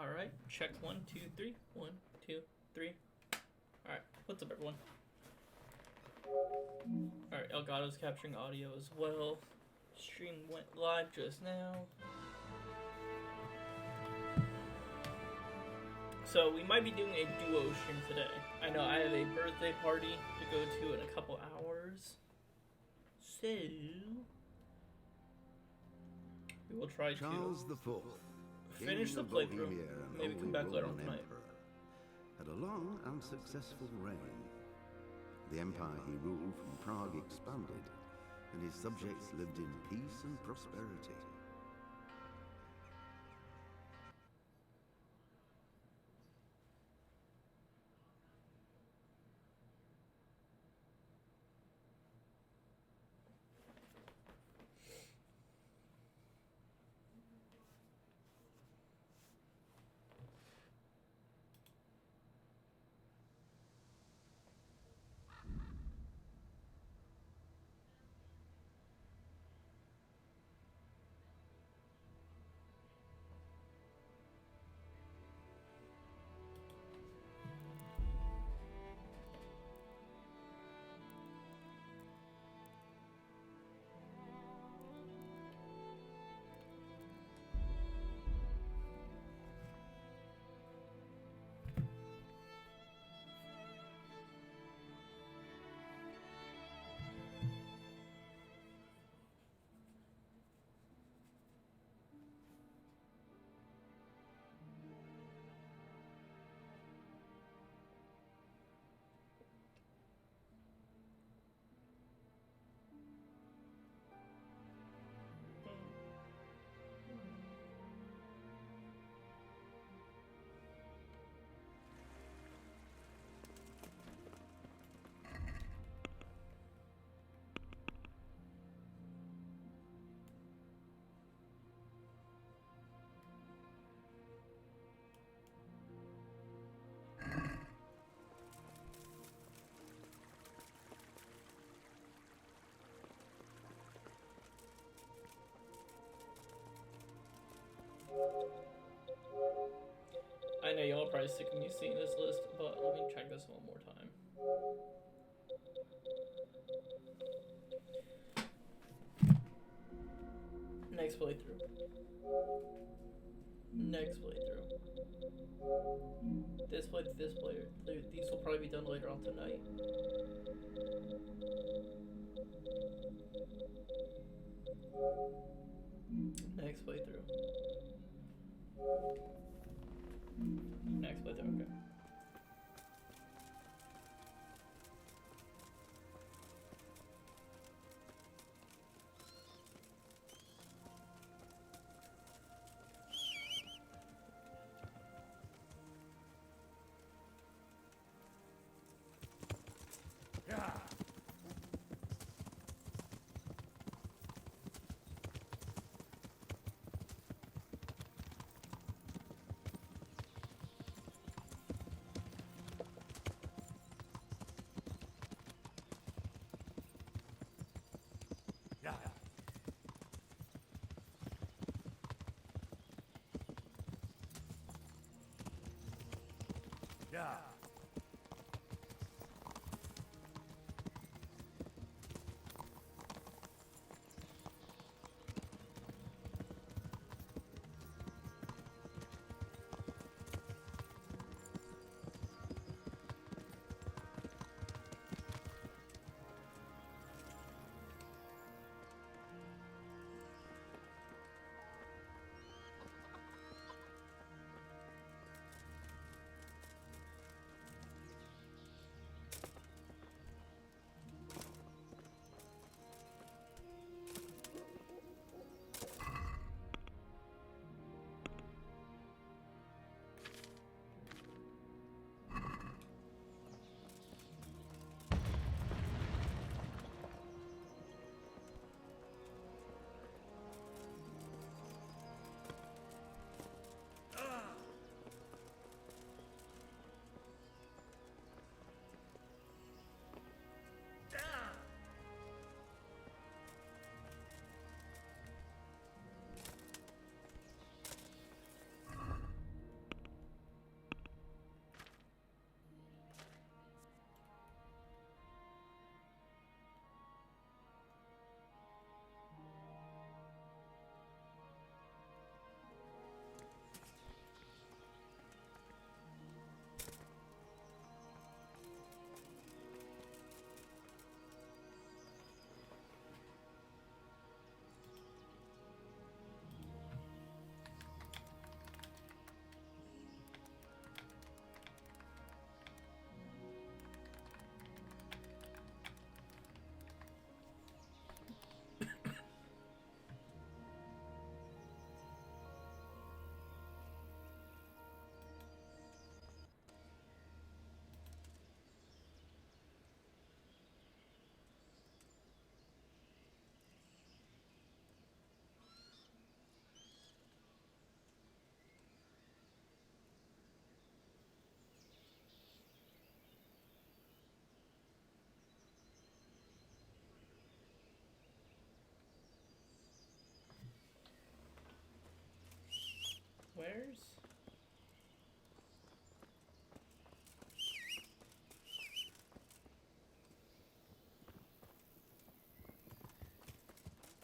Alright, check 1, 2, 3. 1, 2, 3. Alright, what's up, everyone? Alright, Elgato's capturing audio as well. Stream went live just now. So, we might be doing a duo stream today. I know I have a birthday party to go to in a couple hours. So, we will try Charles to IV, finish the playthrough, maybe come back later on tonight. Had a long and successful reign. The empire he ruled from Prague expanded, and his subjects lived in peace and prosperity. I know y'all are probably sick of me seeing this list, but let me check this one more time. Next playthrough. This player. These will probably be done later on tonight. Next playthrough. Okay.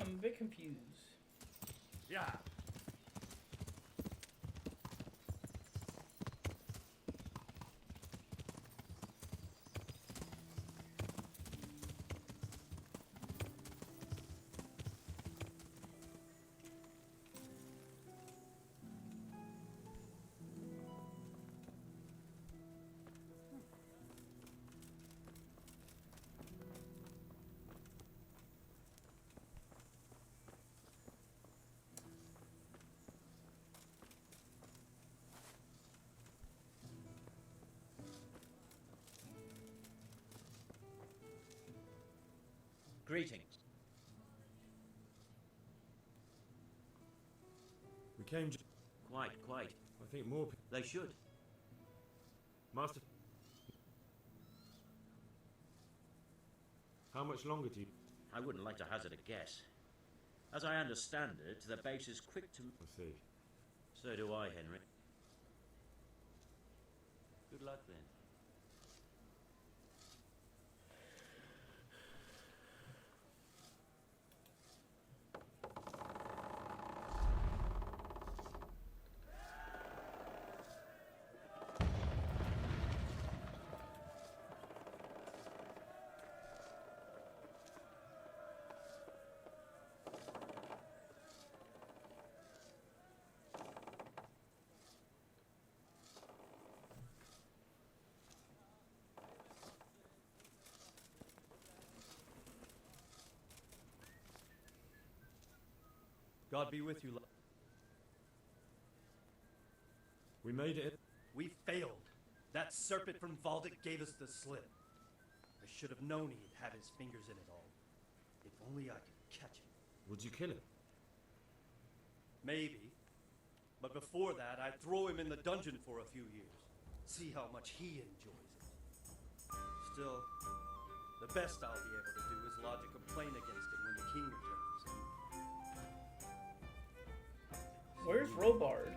I'm a bit confused. Yeah. Greetings. We came. Quite. I think more people. They should. Master. How much longer do you. I wouldn't like to hazard a guess. As I understand it, the base is quick to... I see. So do I, Henry. Good luck, then. God be with you. We made it. We failed. That serpent from Valdic gave us the slip. I should have known he'd had his fingers in it all. If only I could catch him. Would you kill him? Maybe. But before that, I'd throw him in the dungeon for a few years. See how much he enjoys it. Still, the best I'll be able to do is lodge a complaint against him when the king returns. Where's Robard?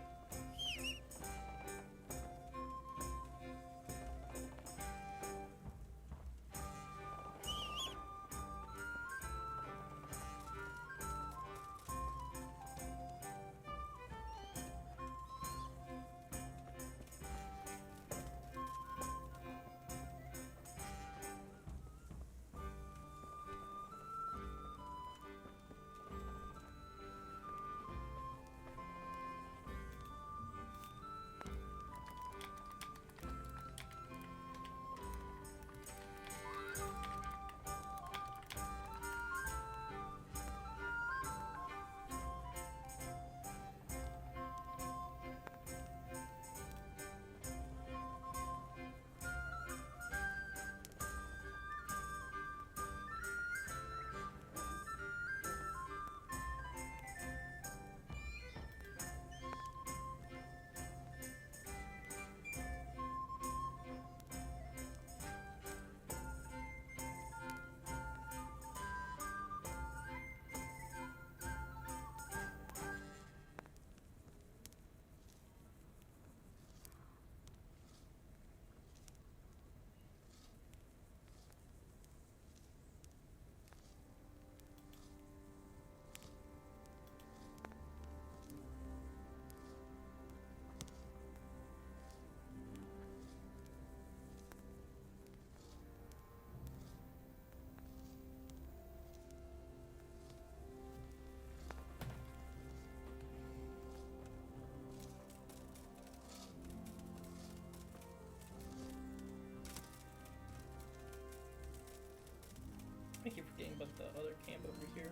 I keep forgetting about the other camp over here.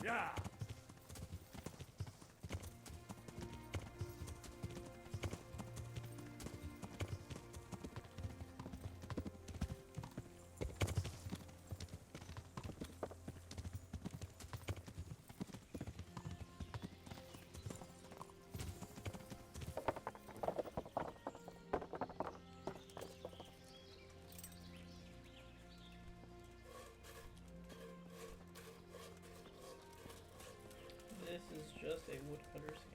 Yeah. This is just a woodcutter's camp.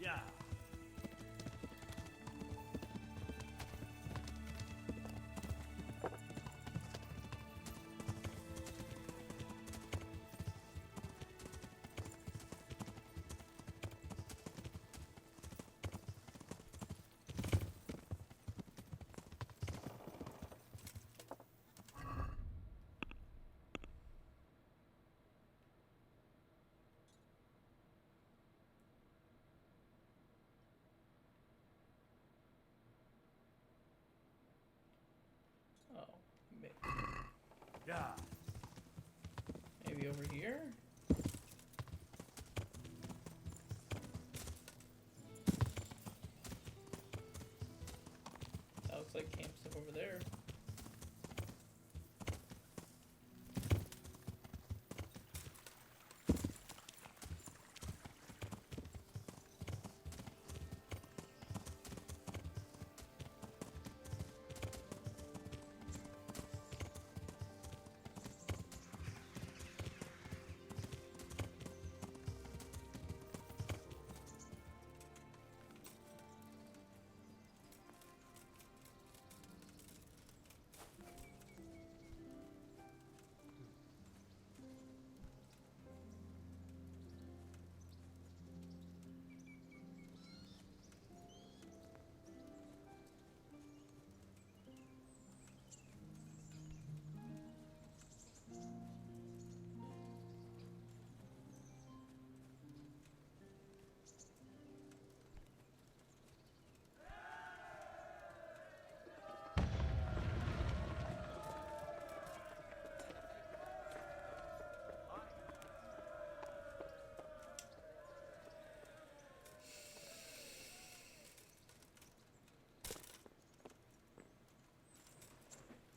Yeah. Oh, Yeah. maybe over here? That looks like camp stuff over there.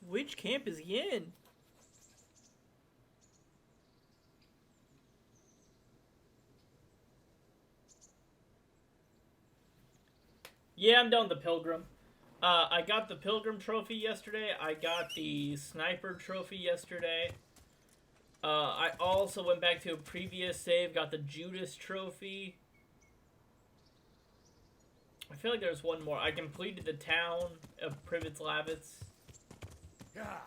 Which camp is he in? Yeah, I'm done with the Pilgrim. I got the Pilgrim trophy yesterday. I got the Sniper trophy yesterday. I also went back to a previous save, got the Judas trophy. I feel like there's one more. I completed the town of Privet's Lavitz. Yeah.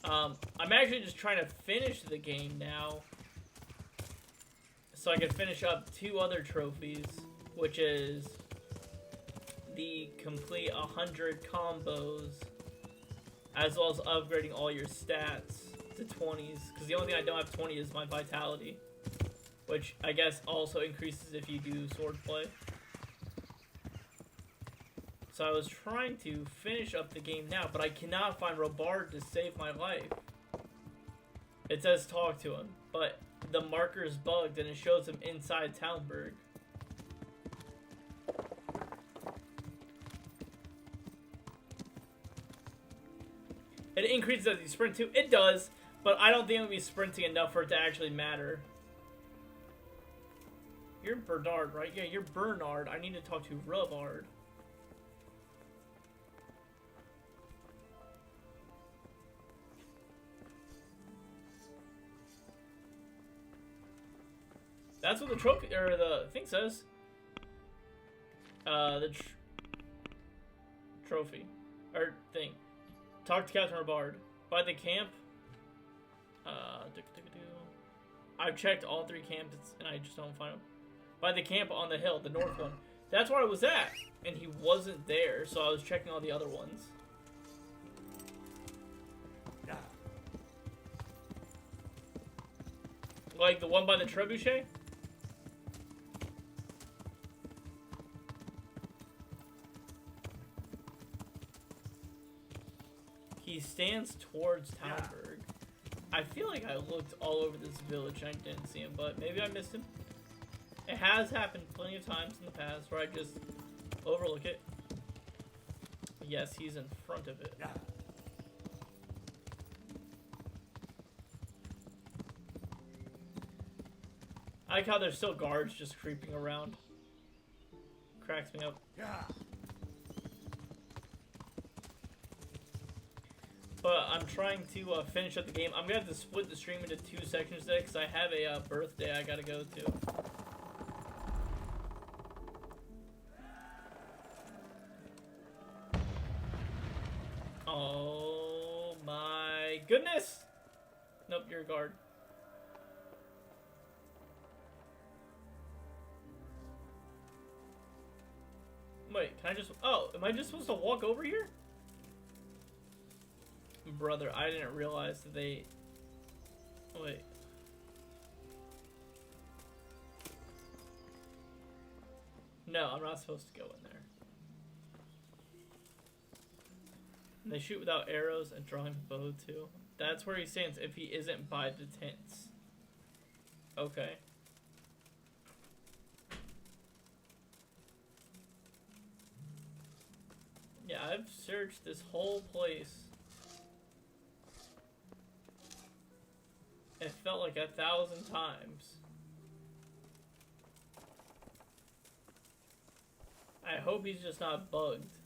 I'm actually just trying to finish the game now, so I can finish up 2 other trophies, which is the complete 100 combos, as well as upgrading all your stats to 20s, because the only thing I don't have 20 is my vitality, which I guess also increases if you do swordplay. So I was trying to finish up the game now, but I cannot find Robard to save my life. It says talk to him, but the marker's bugged and it shows him inside Townburg. It increases as you sprint too. It does, but I don't think it'll be sprinting enough for it to actually matter. You're Bernard, right? Yeah, you're Bernard. I need to talk to Robard. That's what the trophy or the thing says. The trophy or thing. Talk to Captain Robard by the camp. I've checked all 3 camps and I just don't find him. By the camp on the hill, the north one. That's where I was at, and he wasn't there, so I was checking all the other ones. Yeah. Like the one by the trebuchet? He stands towards Talberg. I feel like I looked all over this village and I didn't see him, but maybe I missed him. It has happened plenty of times in the past where I just overlook it. Yes, he's in front of it. Yeah. I like how there's still guards just creeping around. Cracks me up. Yeah. But I'm trying to finish up the game. I'm gonna have to split the stream into 2 sections today because I have a birthday I gotta go to. Oh my goodness! Nope, you're a guard. Wait, can I just... Oh, am I just supposed to walk over here? Brother, I didn't realize that they... Wait. No, I'm not supposed to go in there. And they shoot without arrows and drawing bow too. That's where he stands if he isn't by the tents. Okay. Yeah, I've searched this whole place. It felt like 1,000 times. I hope he's just not bugged.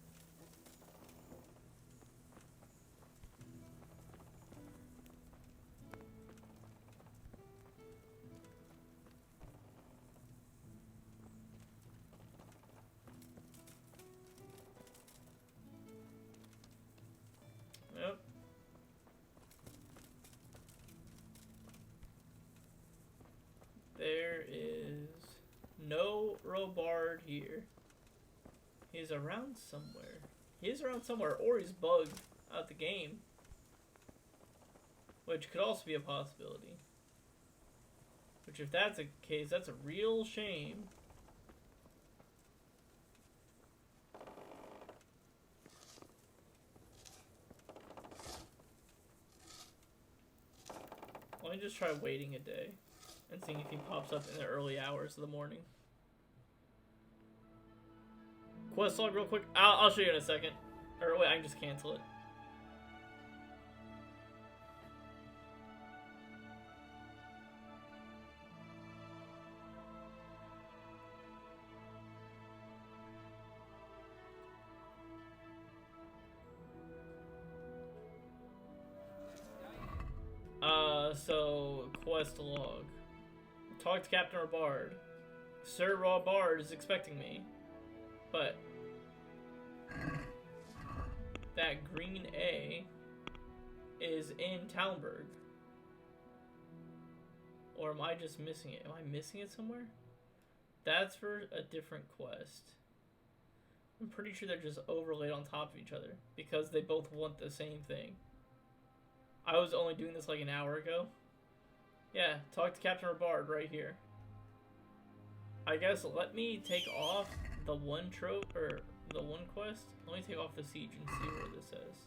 Yep. There is no Robard here. He's around somewhere. He is around somewhere, or he's bugged out the game. Which could also be a possibility. Which, if that's the case, that's a real shame. Let me just try waiting a day and seeing if he pops up in the early hours of the morning. Quest log real quick. I'll show you in a second. Or wait, I can just cancel it. So quest log. Talk to Captain Robard. Sir Robard is expecting me. But that green A is in Talberg. Or am I just missing it? Am I missing it somewhere? That's for a different quest. I'm pretty sure they're just overlaid on top of each other because they both want the same thing. I was only doing this like an hour ago. Yeah, talk to Captain Robard right here. I guess let me take off the one trope, or the one quest. Let me take off the siege and see where this says.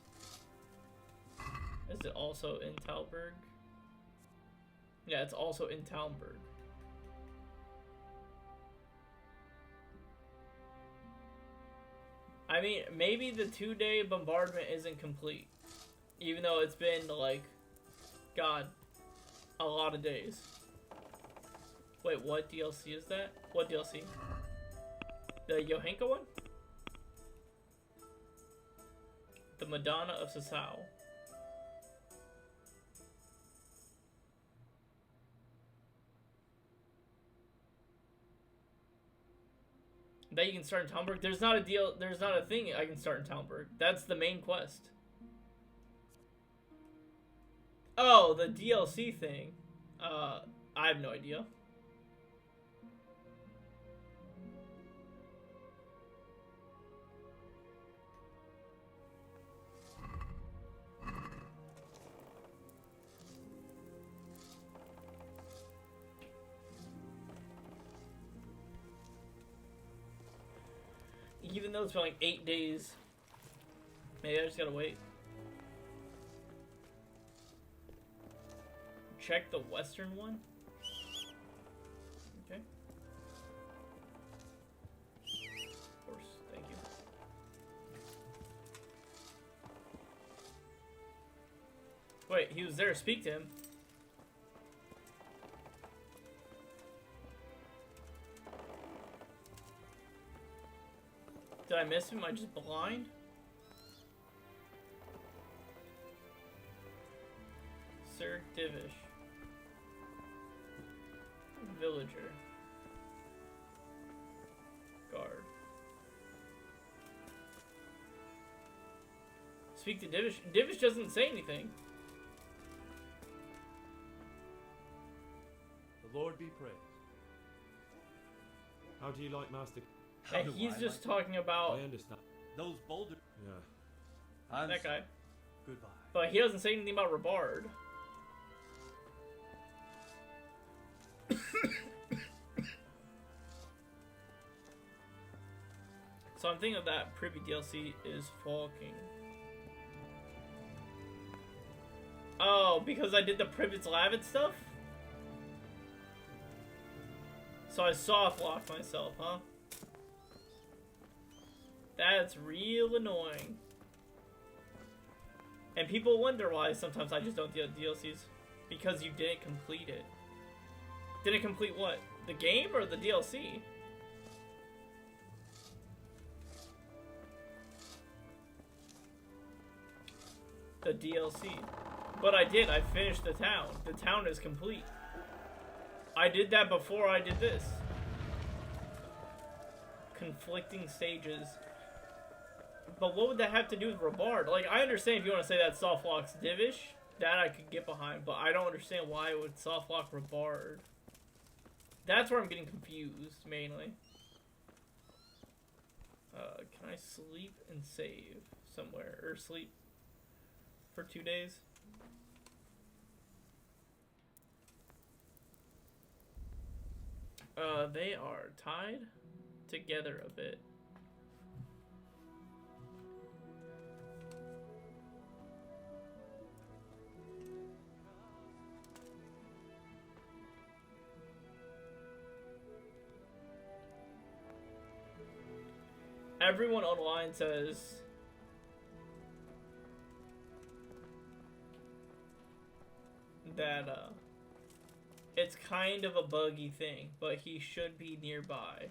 Is it also in Talberg? Yeah, it's also in Talberg. I mean, maybe the 2-day bombardment isn't complete. Even though it's been, like, God, a lot of days. Wait, what DLC is that? What DLC? The Yohenka one? The Madonna of Sasau. That you can start in Talmberg? There's not a deal. There's not a thing I can start in Talmberg. That's the main quest. Oh, the DLC thing. I have no idea. Even though it's been like 8 days. Maybe I just gotta wait. Check the western one. Okay. Of course, thank you. Wait, he was there. Speak to him. Did I miss him? Am I just blind? Sir Divish. Villager. Guard. Speak to Divish. Divish doesn't say anything. The Lord be praised. How do you like Master? And he's just talking about I understand. Those boulders. Yeah. I'm that guy. Goodbye. But he doesn't say anything about Rabard. So I'm thinking of that Privy DLC is Falking. Oh, because I did the Privet's Lavit stuff? So I soft locked myself, huh? That's real annoying. And people wonder why sometimes I just don't do DLCs. Because you didn't complete it. Didn't complete what? The game or the DLC? The DLC. But I did. I finished the town. The town is complete. I did that before I did this. Conflicting stages. But what would that have to do with Rabard? Like, I understand if you want to say that soft locks Divish. That I could get behind. But I don't understand why it would soft lock Rabard. That's where I'm getting confused, mainly. Can I sleep and save somewhere? Or sleep for 2 days? They are tied together a bit. Everyone online says that it's kind of a buggy thing, but he should be nearby.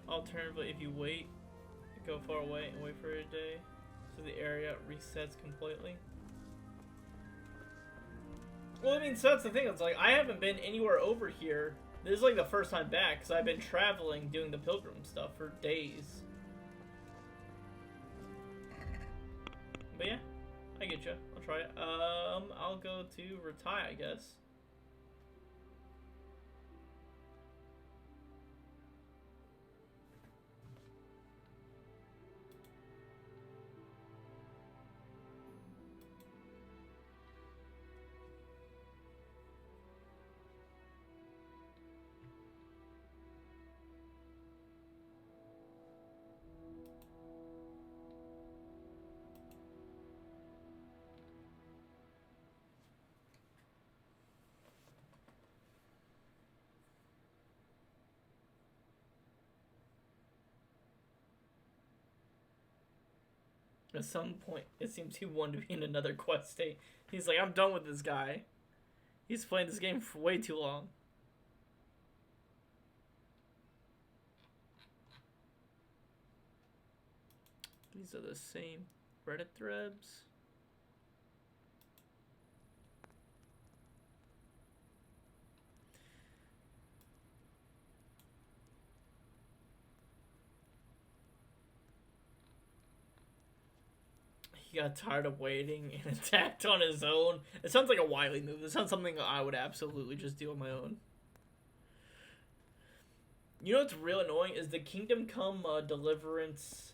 Alternatively, if you wait, go far away and wait for a day, so the area resets completely. Well, I mean, so that's the thing. It's like, I haven't been anywhere over here. This is like the first time back, because I've been traveling, doing the pilgrim stuff for days. But yeah, I get you. I'll try it. I'll go to Retire, I guess. At some point, it seems he wanted to be in another quest state. He's like, I'm done with this guy. He's playing this game for way too long. These are the same Reddit threads. He got tired of waiting and attacked on his own. It sounds like a wily move. It sounds something I would absolutely just do on my own. You know what's real annoying is the Kingdom Come Deliverance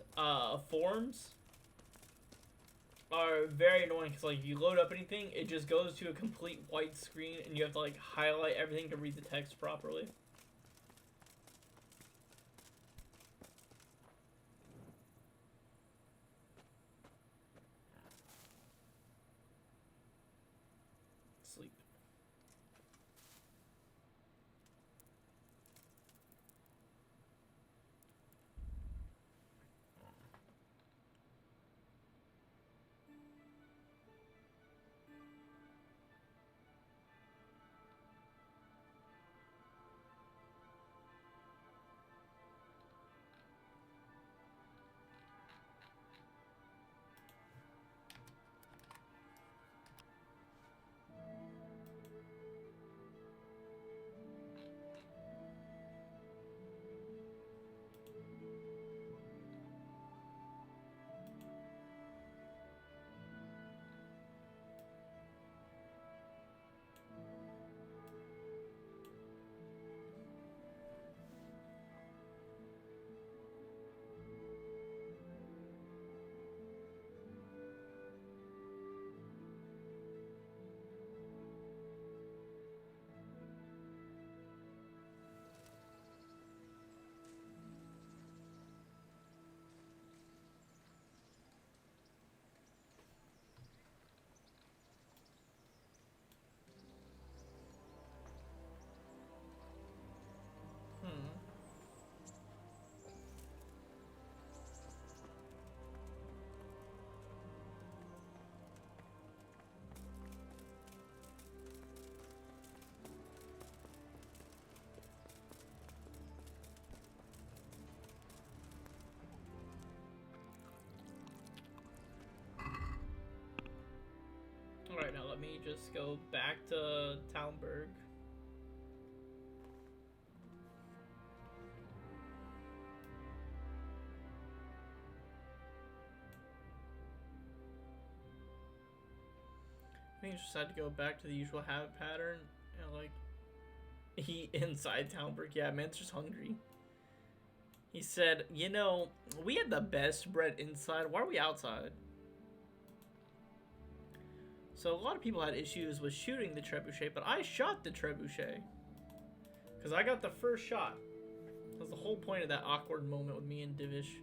forums are very annoying because like if you load up anything, it just goes to a complete white screen and you have to like highlight everything to read the text properly. Sleep. Alright, now let me just go back to Talmberg. I think I just had to go back to the usual habit pattern and like eat inside Talmberg. Yeah, man's just hungry. He said, you know, we had the best bread inside. Why are we outside? So a lot of people had issues with shooting the trebuchet, but I shot the trebuchet. Because I got the first shot. That was the whole point of that awkward moment with me and Divish.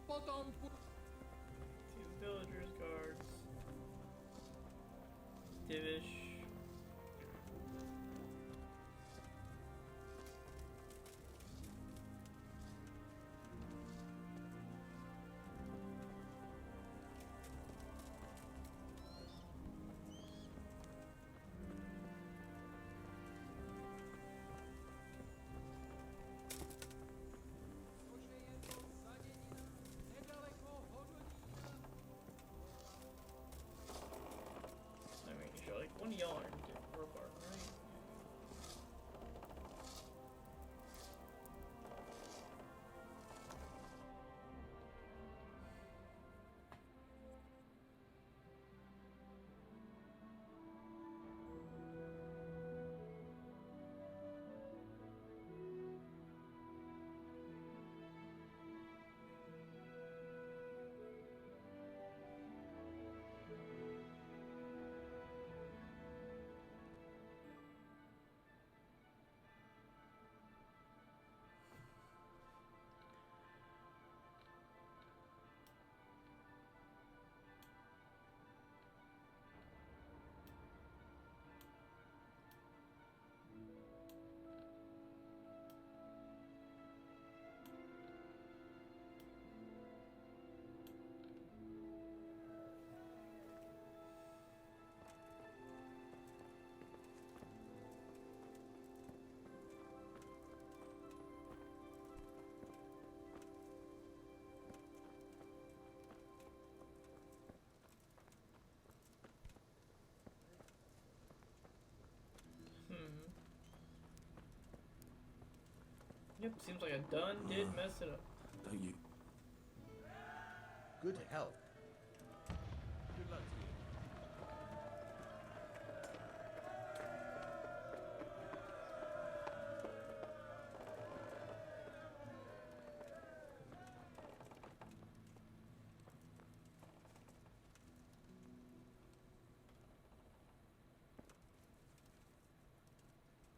Two villagers guards. Divish. Yep, seems like I done did mess it up. Don't you? Good help. Good luck to you.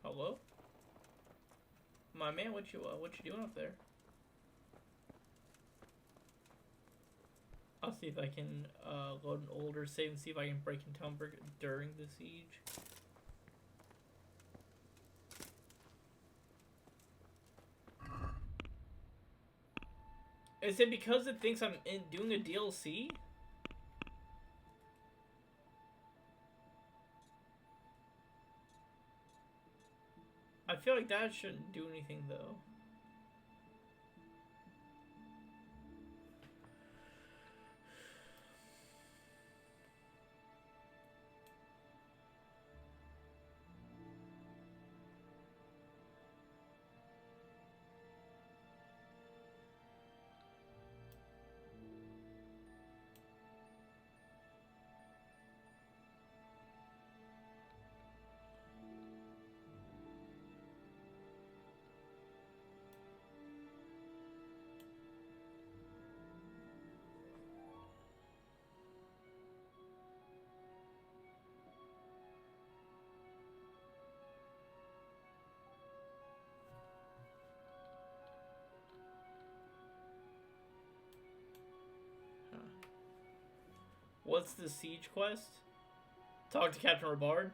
Hello? My man, what you doing up there? I'll see if I can load an older save and see if I can break into Talmberg during the siege. Is it because it thinks I'm doing a DLC? I feel like that shouldn't do anything though. What's the siege quest? Talk to Captain Rabard?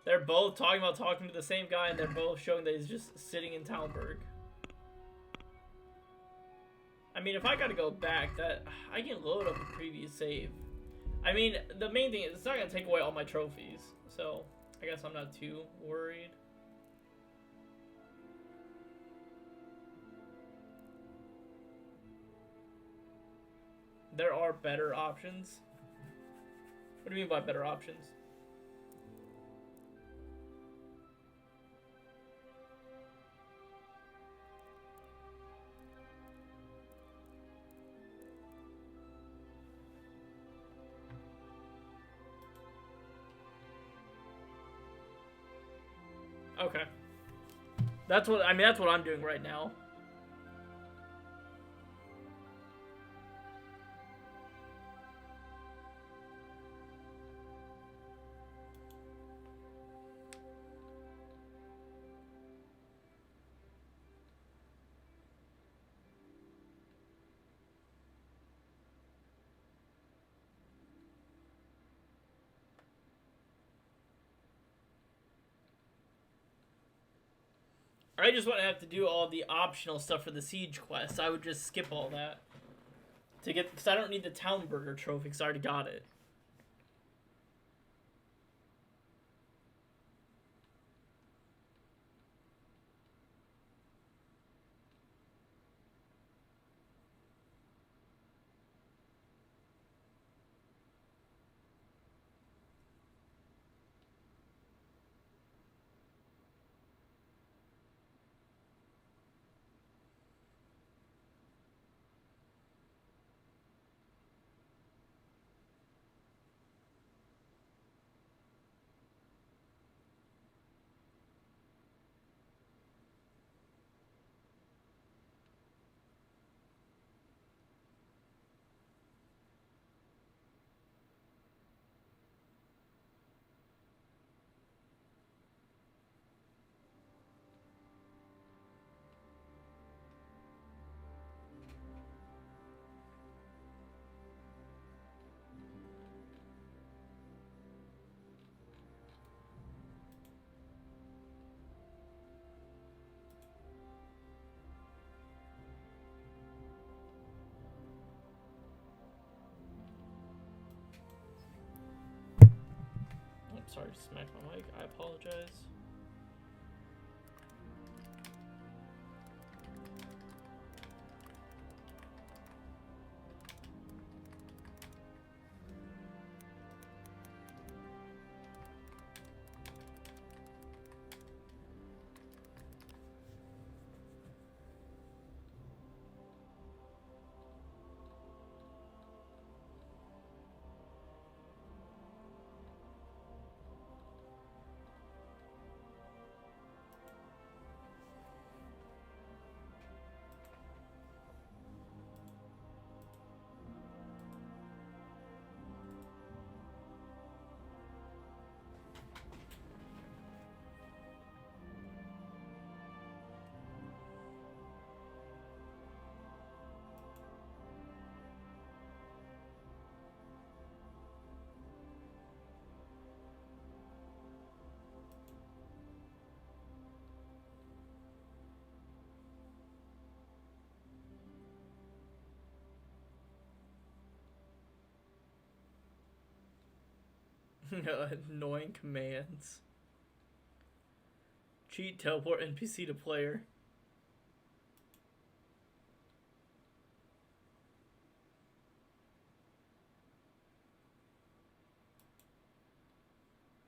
They're both talking about talking to the same guy, and they're both showing that he's just sitting in Talmberg. I mean, if I gotta go back, that I can load up a previous save. I mean, the main thing is it's not gonna take away all my trophies, so I guess I'm not too worried. There are better options. What do you mean by better options? Okay. That's what I'm doing right now. I just want to have to do all the optional stuff for the siege quest. I would just skip all that to get, because I don't need the Townburger trophy because I already got it. Sorry to smack my mic. I apologize. Annoying commands. Cheat, teleport NPC to player.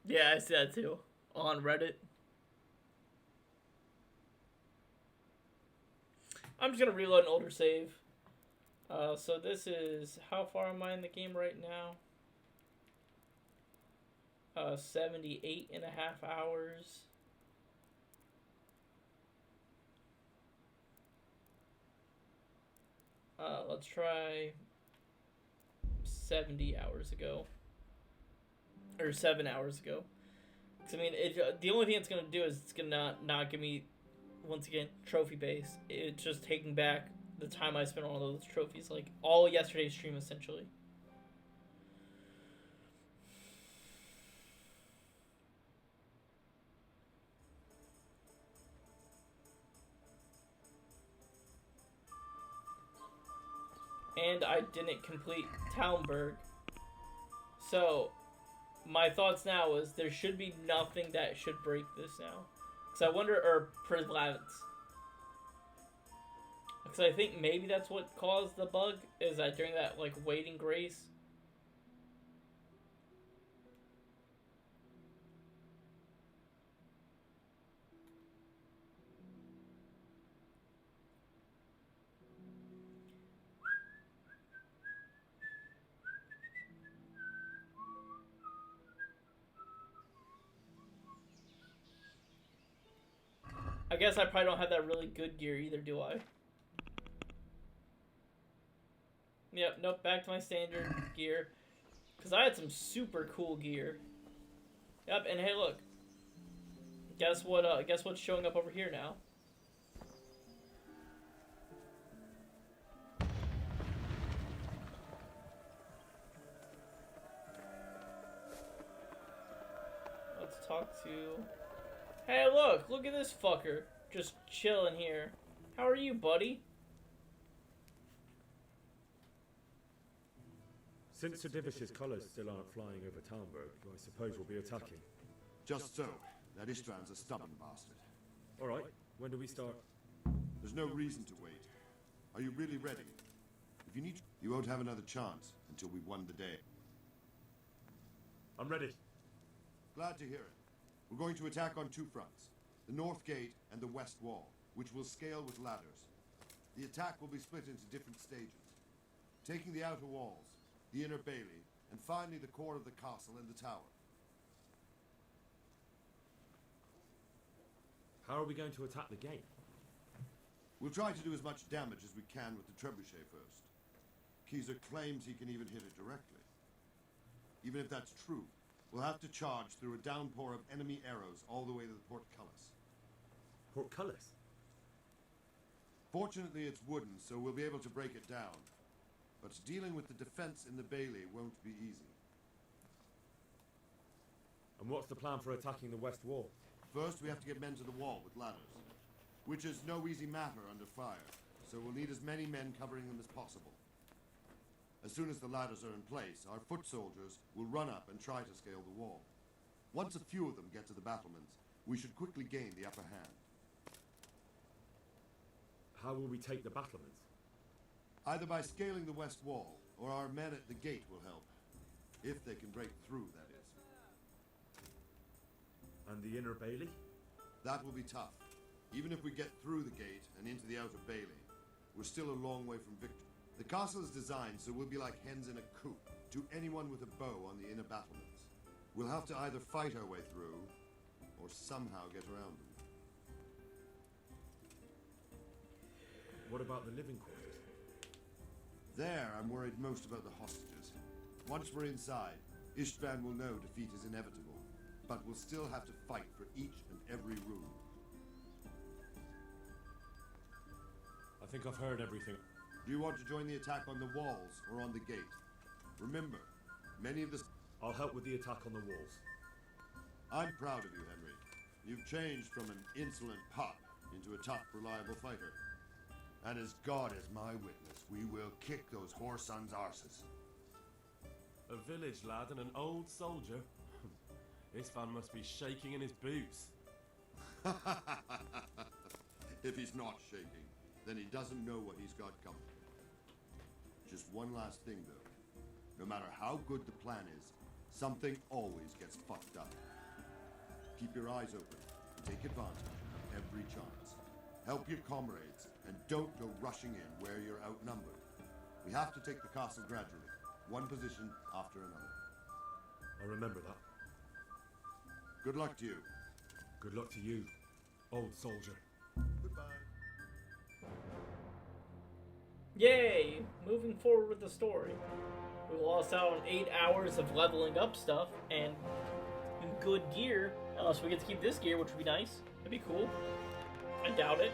Yeah, I see that too. On Reddit. I'm just gonna reload an older save. So this is, how far am I in the game right now? 78 and a half hours. Let's try 70 hours ago. Or 7 hours ago. Because, I mean, the only thing it's going to do is it's going to not give me, once again, trophy base. It's just taking back the time I spent on all those trophies. Like, all yesterday's stream, essentially. And I didn't complete Talmberg. So, my thoughts now is there should be nothing that should break this now. Because I wonder, or Prelats. Because I think maybe that's what caused the bug, is that during that, like, waiting grace. I guess I probably don't have that really good gear either, do I? Yep, nope, back to my standard gear. Because I had some super cool gear. Yep, and hey, look. Guess what's showing up over here now? Let's talk to... Hey, look at this fucker. Just chilling here. How are you, buddy? Since Sir Divish's colours still aren't flying over Talmberg, I suppose we'll be attacking. Just so. That Ishtvan's a stubborn bastard. Alright, when do we start? There's no reason to wait. Are you really ready? If you need... You won't have another chance until we've won the day. I'm ready. Glad to hear it. We're going to attack on two fronts. The North Gate and the West Wall, which will scale with ladders. The attack will be split into different stages. Taking the outer walls, the inner bailey, and finally the core of the castle and the tower. How are we going to attack the gate? We'll try to do as much damage as we can with the trebuchet first. Keezer claims he can even hit it directly. Even if that's true, we'll have to charge through a downpour of enemy arrows all the way to the portcullis. Portcullis? Fortunately, it's wooden, so we'll be able to break it down. But dealing with the defense in the bailey won't be easy. And what's the plan for attacking the west wall? First, we have to get men to the wall with ladders, which is no easy matter under fire, so we'll need as many men covering them as possible. As soon as the ladders are in place, our foot soldiers will run up and try to scale the wall. Once a few of them get to the battlements, we should quickly gain the upper hand. How will we take the battlements? Either by scaling the west wall, or our men at the gate will help. If they can break through, that is. And the inner bailey? That will be tough. Even if we get through the gate and into the outer bailey, we're still a long way from victory. The castle is designed so we'll be like hens in a coop to anyone with a bow on the inner battlements. We'll have to either fight our way through, or somehow get around them. What about the living quarters? There, I'm worried most about the hostages. Once we're inside, Ishtvan will know defeat is inevitable, but we'll still have to fight for each and every room. I think I've heard everything. Do you want to join the attack on the walls or on the gate? Remember, many of the... I'll help with the attack on the walls. I'm proud of you, Henry. You've changed from an insolent pup into a tough, reliable fighter. And as God is my witness, we will kick those whore sons' arses. A village lad and an old soldier? This fan must be shaking in his boots. If he's not shaking, then he doesn't know what he's got coming. Just one last thing, though. No matter how good the plan is, something always gets fucked up. Keep your eyes open and take advantage of every chance. Help your comrades, and don't go rushing in where you're outnumbered. We have to take the castle gradually, one position after another. I'll remember that. Good luck to you. Good luck to you, old soldier. Goodbye. Yay! Moving forward with the story. We lost out on 8 hours of leveling up stuff and good gear. Unless we get to keep this gear, which would be nice. That'd be cool. I doubt it.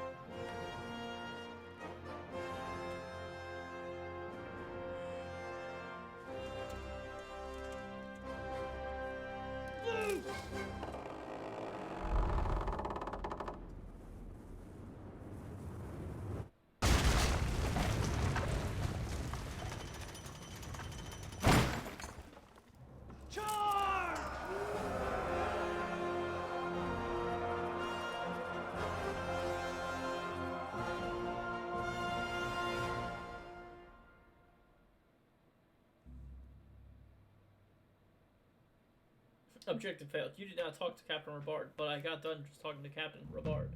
Objective failed. You did not talk to Captain Rabard, but I got done just talking to Captain Rabard.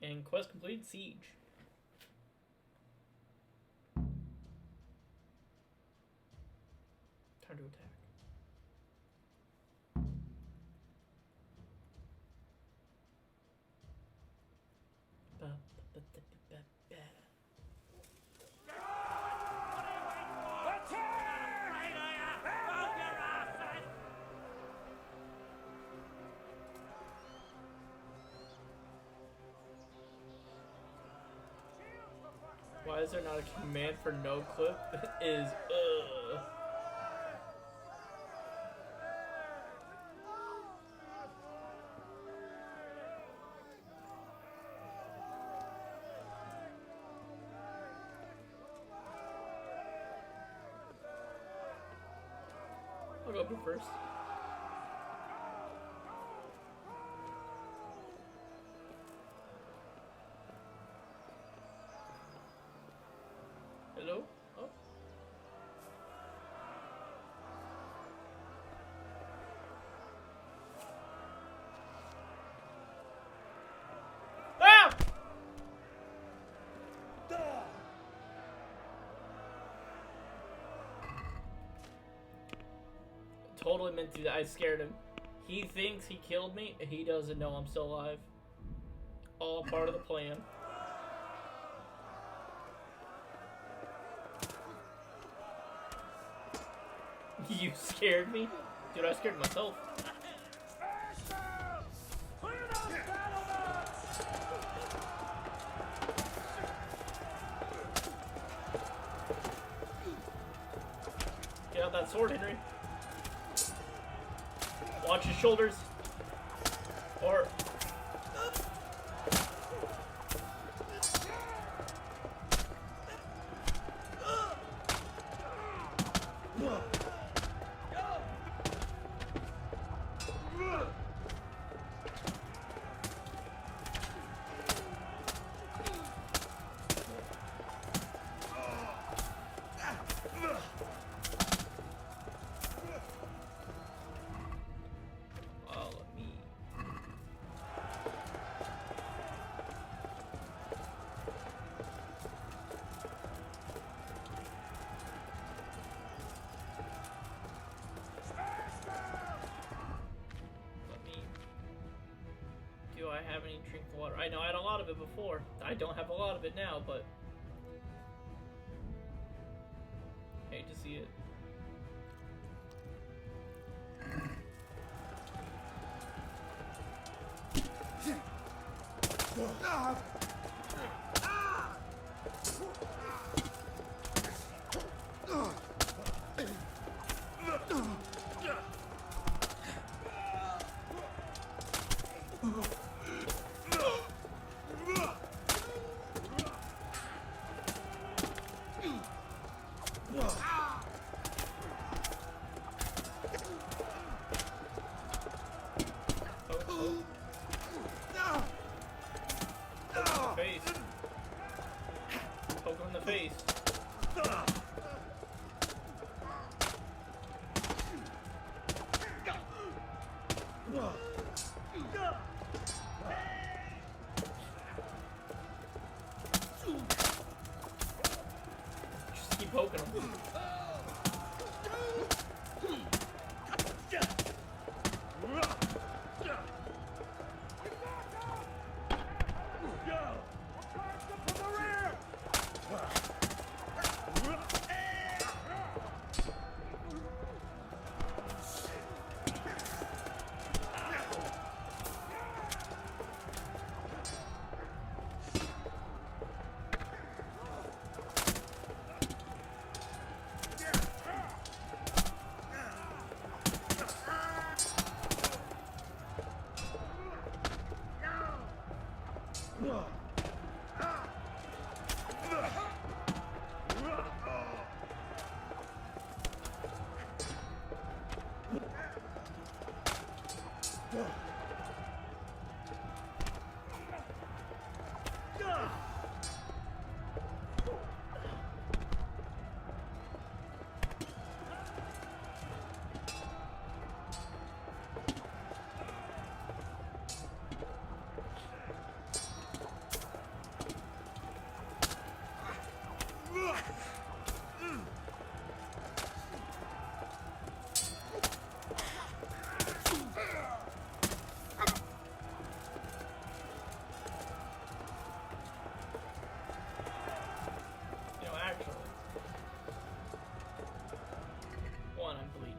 And quest completed, siege. Time to attack. Why is there not a command for no clip? Is I'll go up first. Hello? Oh. Ah! Totally meant to do that. I scared him. He thinks he killed me. He doesn't know I'm still alive. All part of the plan. You scared me? Dude, I scared myself. Get out that sword, Henry. Watch his shoulders. Or... Do I have any drink of water? I know I had a lot of it before. I don't have a lot of it now, but... hate to see it. Just keep poking him. You know, actually, one, I'm bleeding.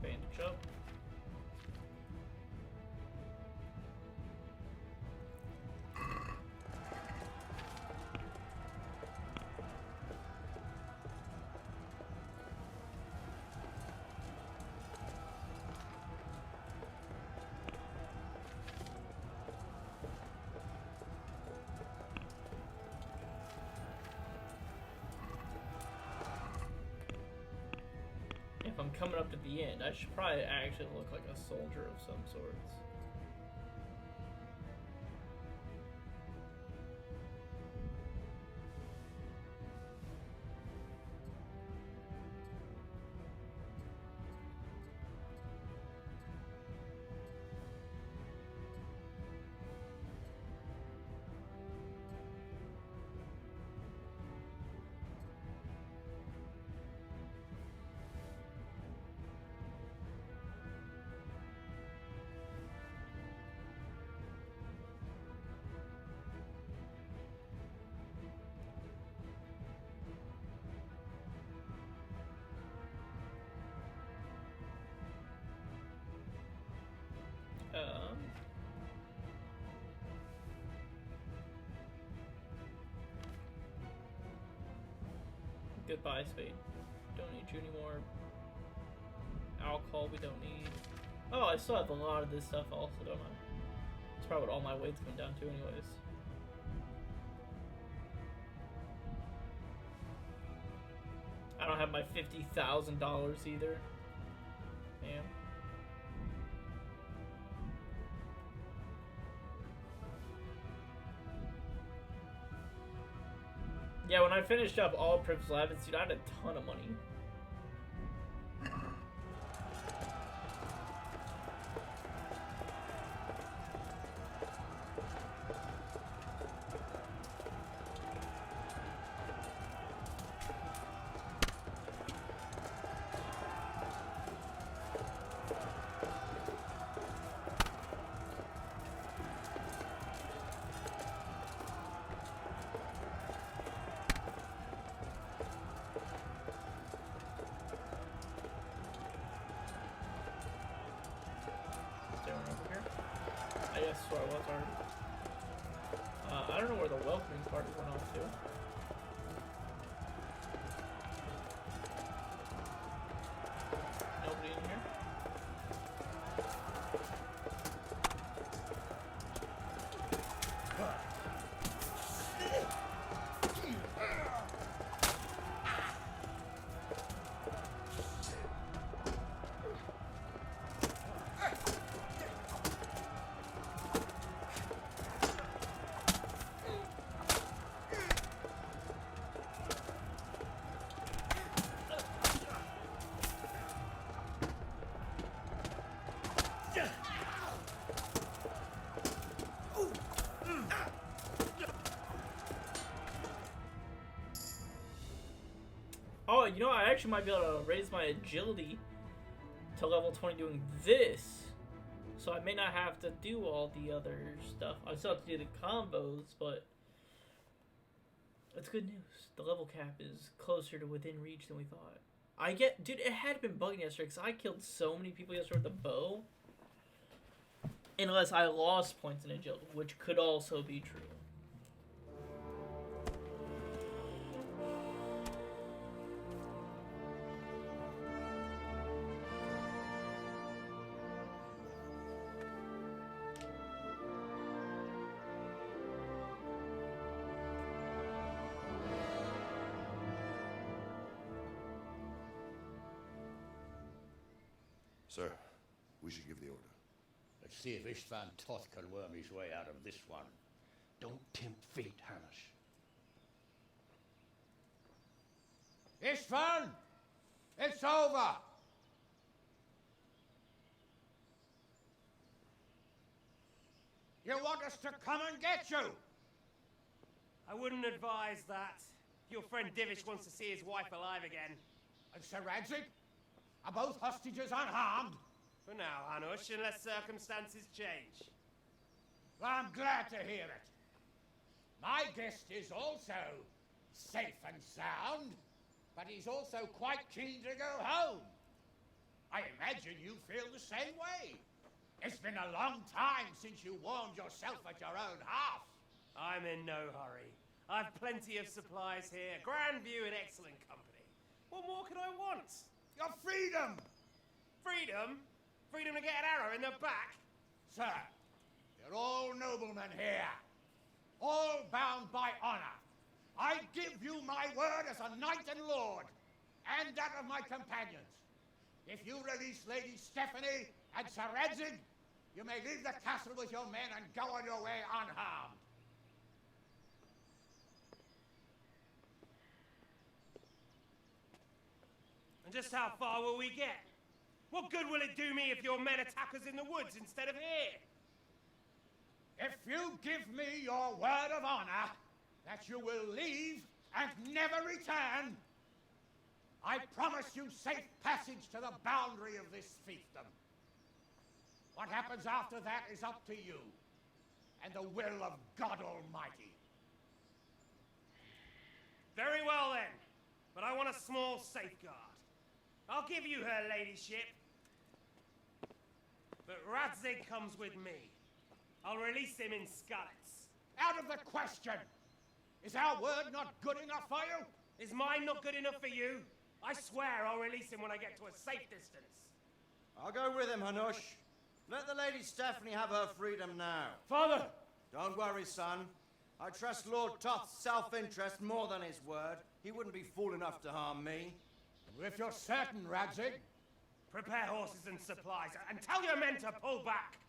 Bandage up. If I'm coming up to the end, I should probably actually look like a soldier of some sorts. Goodbye, Spade. Don't need you anymore. Alcohol, we don't need. Oh, I still have a lot of this stuff also, don't I? That's probably what all my weight's going down to anyways. I don't have my $50,000 either. Damn. Yeah, when I finished up all Priv's Labs, dude, I had a ton of money. That's where I was already. I don't know where the welcoming party went off to. Nobody in here? actually might be able to raise my agility to level 20 doing this. So I may not have to do all the other stuff. I still have to do the combos, but it's good news. The level cap is closer to within reach than we thought. Dude, it had been bugging yesterday because I killed so many people yesterday with the bow. Unless I lost points in agility, which could also be true. Sir, we should give the order. Let's see if Istvan Toth can worm his way out of this one. Don't tempt fate, Hamish. Istvan! It's over! You want us to come and get you? I wouldn't advise that. Your friend Divish wants to see his wife alive again. And Sir Radzik? Are both hostages unharmed? For now, Hanush, unless circumstances change. Well, I'm glad to hear it. My guest is also safe and sound, but he's also quite keen to go home. I imagine you feel the same way. It's been a long time since you warmed yourself at your own hearth. I'm in no hurry. I've plenty of supplies here, grand view and excellent company. What more could I want? Your freedom! Freedom? Freedom to get an arrow in the back? Sir, you're all noblemen here. All bound by honor. I give you my word as a knight and lord, and that of my companions. If you release Lady Stephanie and Sir Edzig, you may leave the castle with your men and go on your way unharmed. And just how far will we get? What good will it do me if your men attack us in the woods instead of here? If you give me your word of honor that you will leave and never return, I promise you safe passage to the boundary of this fiefdom. What happens after that is up to you and the will of God Almighty. Very well then, but I want a small safeguard. I'll give you her ladyship. But Radzig comes with me. I'll release him in Scarlets. Out of the question! Is our word not good enough for you? Is mine not good enough for you? I swear I'll release him when I get to a safe distance. I'll go with him, Hanush. Let the Lady Stephanie have her freedom now. Father! Don't worry, son. I trust Lord Toth's self-interest more than his word. He wouldn't be fool enough to harm me. If you're certain, Radzig. Prepare horses and supplies, and tell your men to pull back.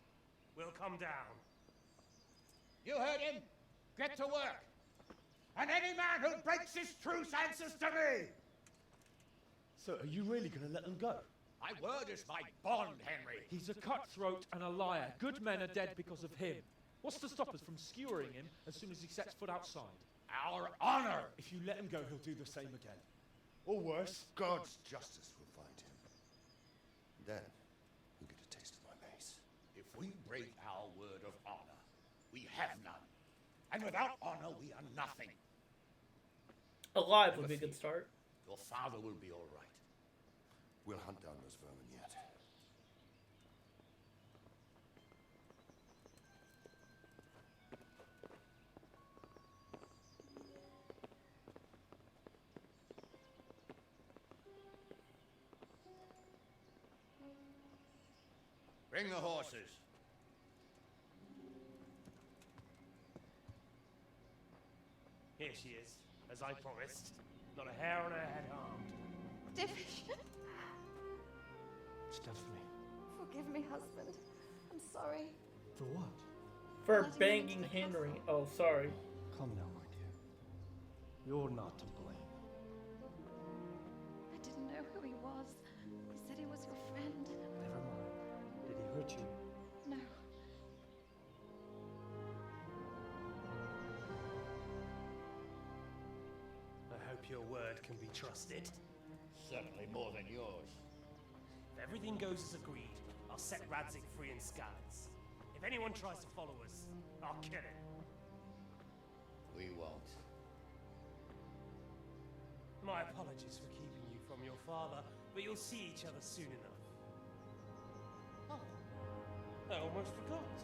We'll come down. You heard him. Get to work. And any man who breaks his truce answers to me. So, are you really going to let them go? My word is my bond, Henry. He's a cutthroat and a liar. Good men are dead because of him. What's to stop us from skewering him as soon as he sets foot outside? Our honor. If you let him go, he'll do the same again. Or worse. God's justice will find him. Then, he'll get a taste of my mace. If we break our word of honor, we have none. And without honor, we are nothing. Alive would be a good start. Your father will be all right. We'll hunt down those vermin yet. Bring the horses. Here she is, as I promised. Not a hair on her head harmed. Divish. Stephanie. Forgive me, husband. I'm sorry. For what? For Letting him banging into the Henry. castle. Oh, sorry. Come now, my dear. You're not to blame. I didn't know who he was. He said he was your friend. Never mind. Did he hurt you? No. I hope your word can be trusted. certainly more than yours. If everything goes as agreed, I'll set Radzik free in Scallops. If anyone tries to follow us, I'll kill him. We won't. My apologies for keeping you from your father, but you'll see each other soon enough. Oh, I almost forgot.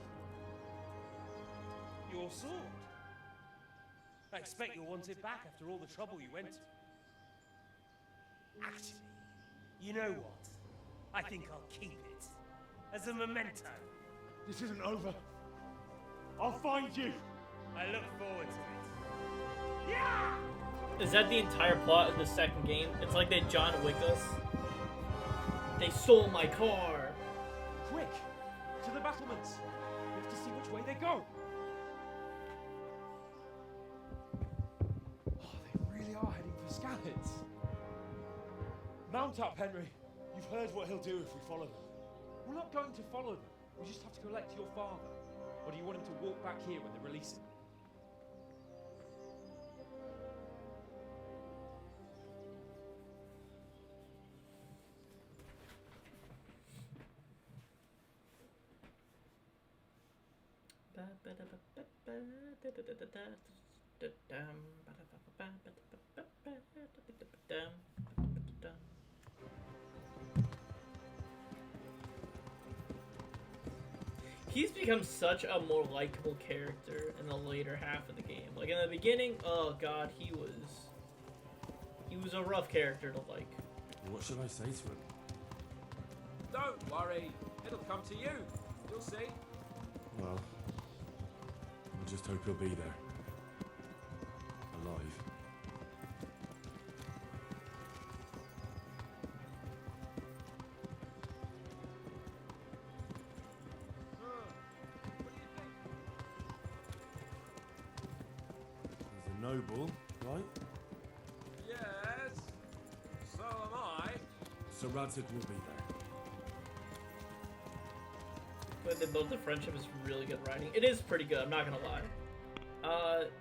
Your sword. I expect you'll want it back after all the trouble you went to. Actually, you know what? I think I'll keep it. As a memento. This isn't over. I'll find you. I look forward to it. Yeah! Is that the entire plot of the second game? It's like they John Wick us. They stole my car. Quick! To the battlements! We have to see which way they go! Oh, they really are heading for Scallops. Mount up, Henry. You've heard what he'll do if we follow them. We're not going to follow them. We just have to collect your father. Or do you want him to walk back here when they release him? He's become such a more likable character in the later half of the game. Like in the beginning, oh god, he was a rough character to like. What should I say to him? Don't worry, it'll come to you. You'll see. Well, I just hope he'll be there. Alive. He's a noble, right? Yes, so am I. So Radzik will be there. But they built the friendship is really good writing. It is pretty good, I'm not gonna lie.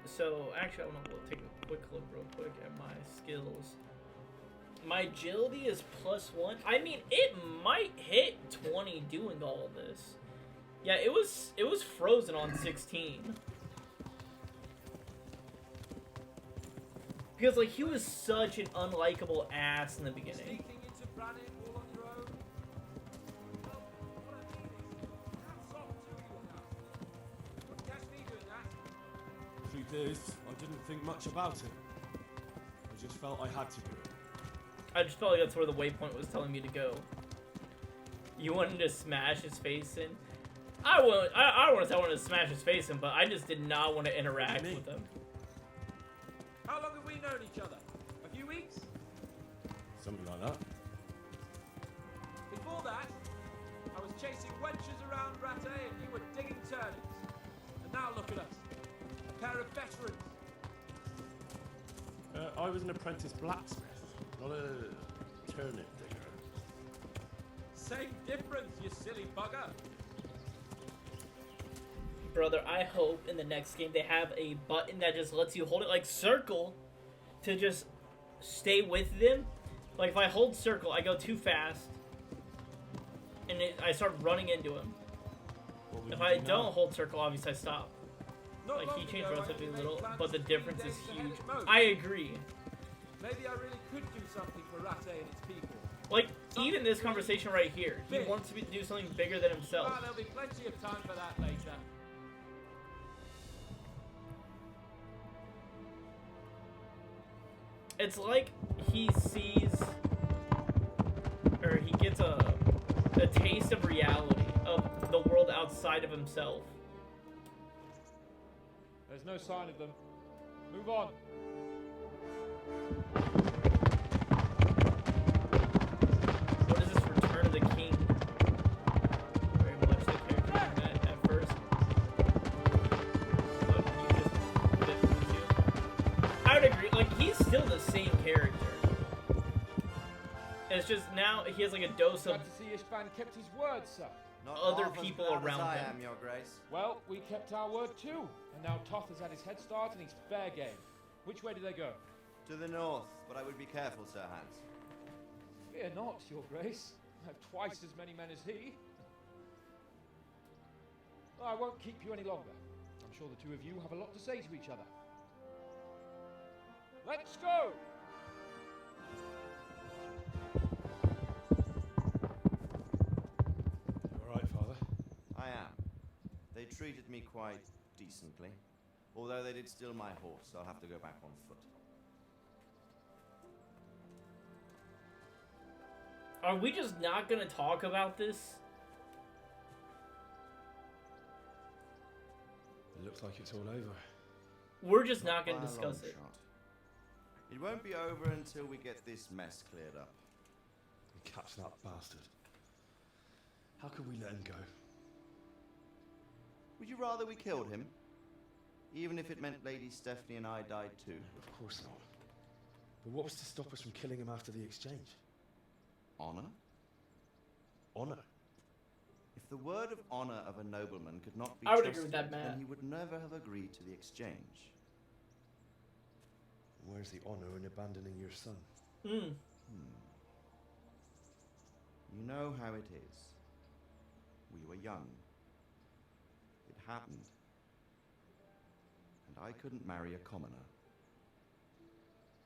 So actually I wanna take a quick look real quick at my skills. My agility is +1. I mean, it might hit 20 doing all of this. Yeah, it was frozen on 16. Because like he was such an unlikable ass in the beginning. Truth is, I didn't think much about it. I just felt I had to do it. I just felt like that's where the waypoint was telling me to go. You wanted to smash his face in? I don't want to say I wanted to smash his face in, but I just did not want to interact with him. How long have we known each other? A few weeks? Something like that. Before that, I was chasing wenches around Rattay and you were digging turnips. And now look at us. A pair of veterans. I was an apprentice blacksmith, not a turnip digger. Same difference, you silly bugger. Brother, I hope in the next game they have a button that just lets you hold it like circle to just stay with them. Like if I hold circle, I go too fast and I start running into him. If I don't hold circle, obviously I stop. Like he changed relatively little, but the difference is huge. I agree. Maybe I really could do something for Rattay and its people. Like even this conversation right here, he wants to do something bigger than himself. Well, there'll be plenty of time for that later. It's like he sees, or he gets a taste of reality, of the world outside of himself. There's no sign of them. Move on. What is this Return of the King? Very much the character we met at first. Look, you just did it too. I would agree, like he's still the same character. It's just now he has like a dose of Glad to see Ishvan kept his word, sir. Not other half as people bad as around I him. am, Your Grace. Well, we kept our word too. And now Toth has had his head start and he's fair game. Which way do they go? To the north, but I would be careful, Sir Hans. Fear not, Your Grace. I have twice as many men as he. I won't keep you any longer. I'm sure the two of you have a lot to say to each other. Let's go! You alright, Father? I am. They treated me quite decently. Although they did steal my horse, so I'll have to go back on foot. Are we just not gonna talk about this? It looks like it's all over. We're just not By gonna a discuss long it. shot. It won't be over until we get this mess cleared up. And catch that bastard. How could we let him go? Would you rather we killed him? Even if it meant Lady Stephanie and I died too? Of course not. But what was to stop us from killing him after the exchange? Honor? Honor? If the word of honor of a nobleman could not be I would trusted, agree with that, Matt. then he would never have agreed to the exchange. Where's the honor in abandoning your son? Hmm. You know how it is. We were young. It happened. And I couldn't marry a commoner.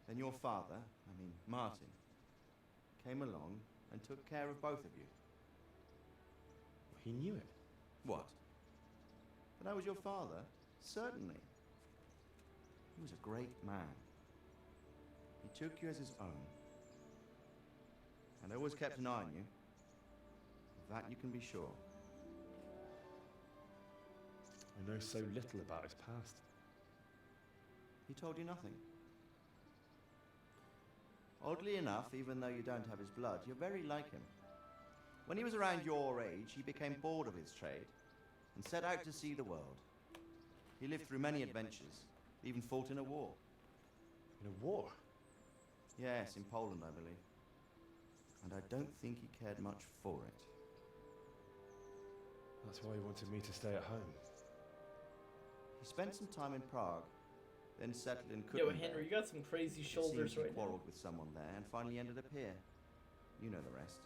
Then your father, Martin, came along and took care of both of you. He knew it. What? But I was your father? Certainly. He was a great man. He took you as his own. And always kept an eye on you. Of that you can be sure. I know so little about his past. He told you nothing. Oddly enough, even though you don't have his blood, you're very like him. When he was around your age, he became bored of his trade and set out to see the world. He lived through many adventures, even fought in a war. In a war? Yes, in Poland, I believe. And I don't think he cared much for it. That's why he wanted me to stay at home. He spent some time in Prague, then settled in Yo, Kuttenberg. Henry, you got some crazy It shoulders seems he right now. quarreled with someone there and finally ended up here. You know the rest.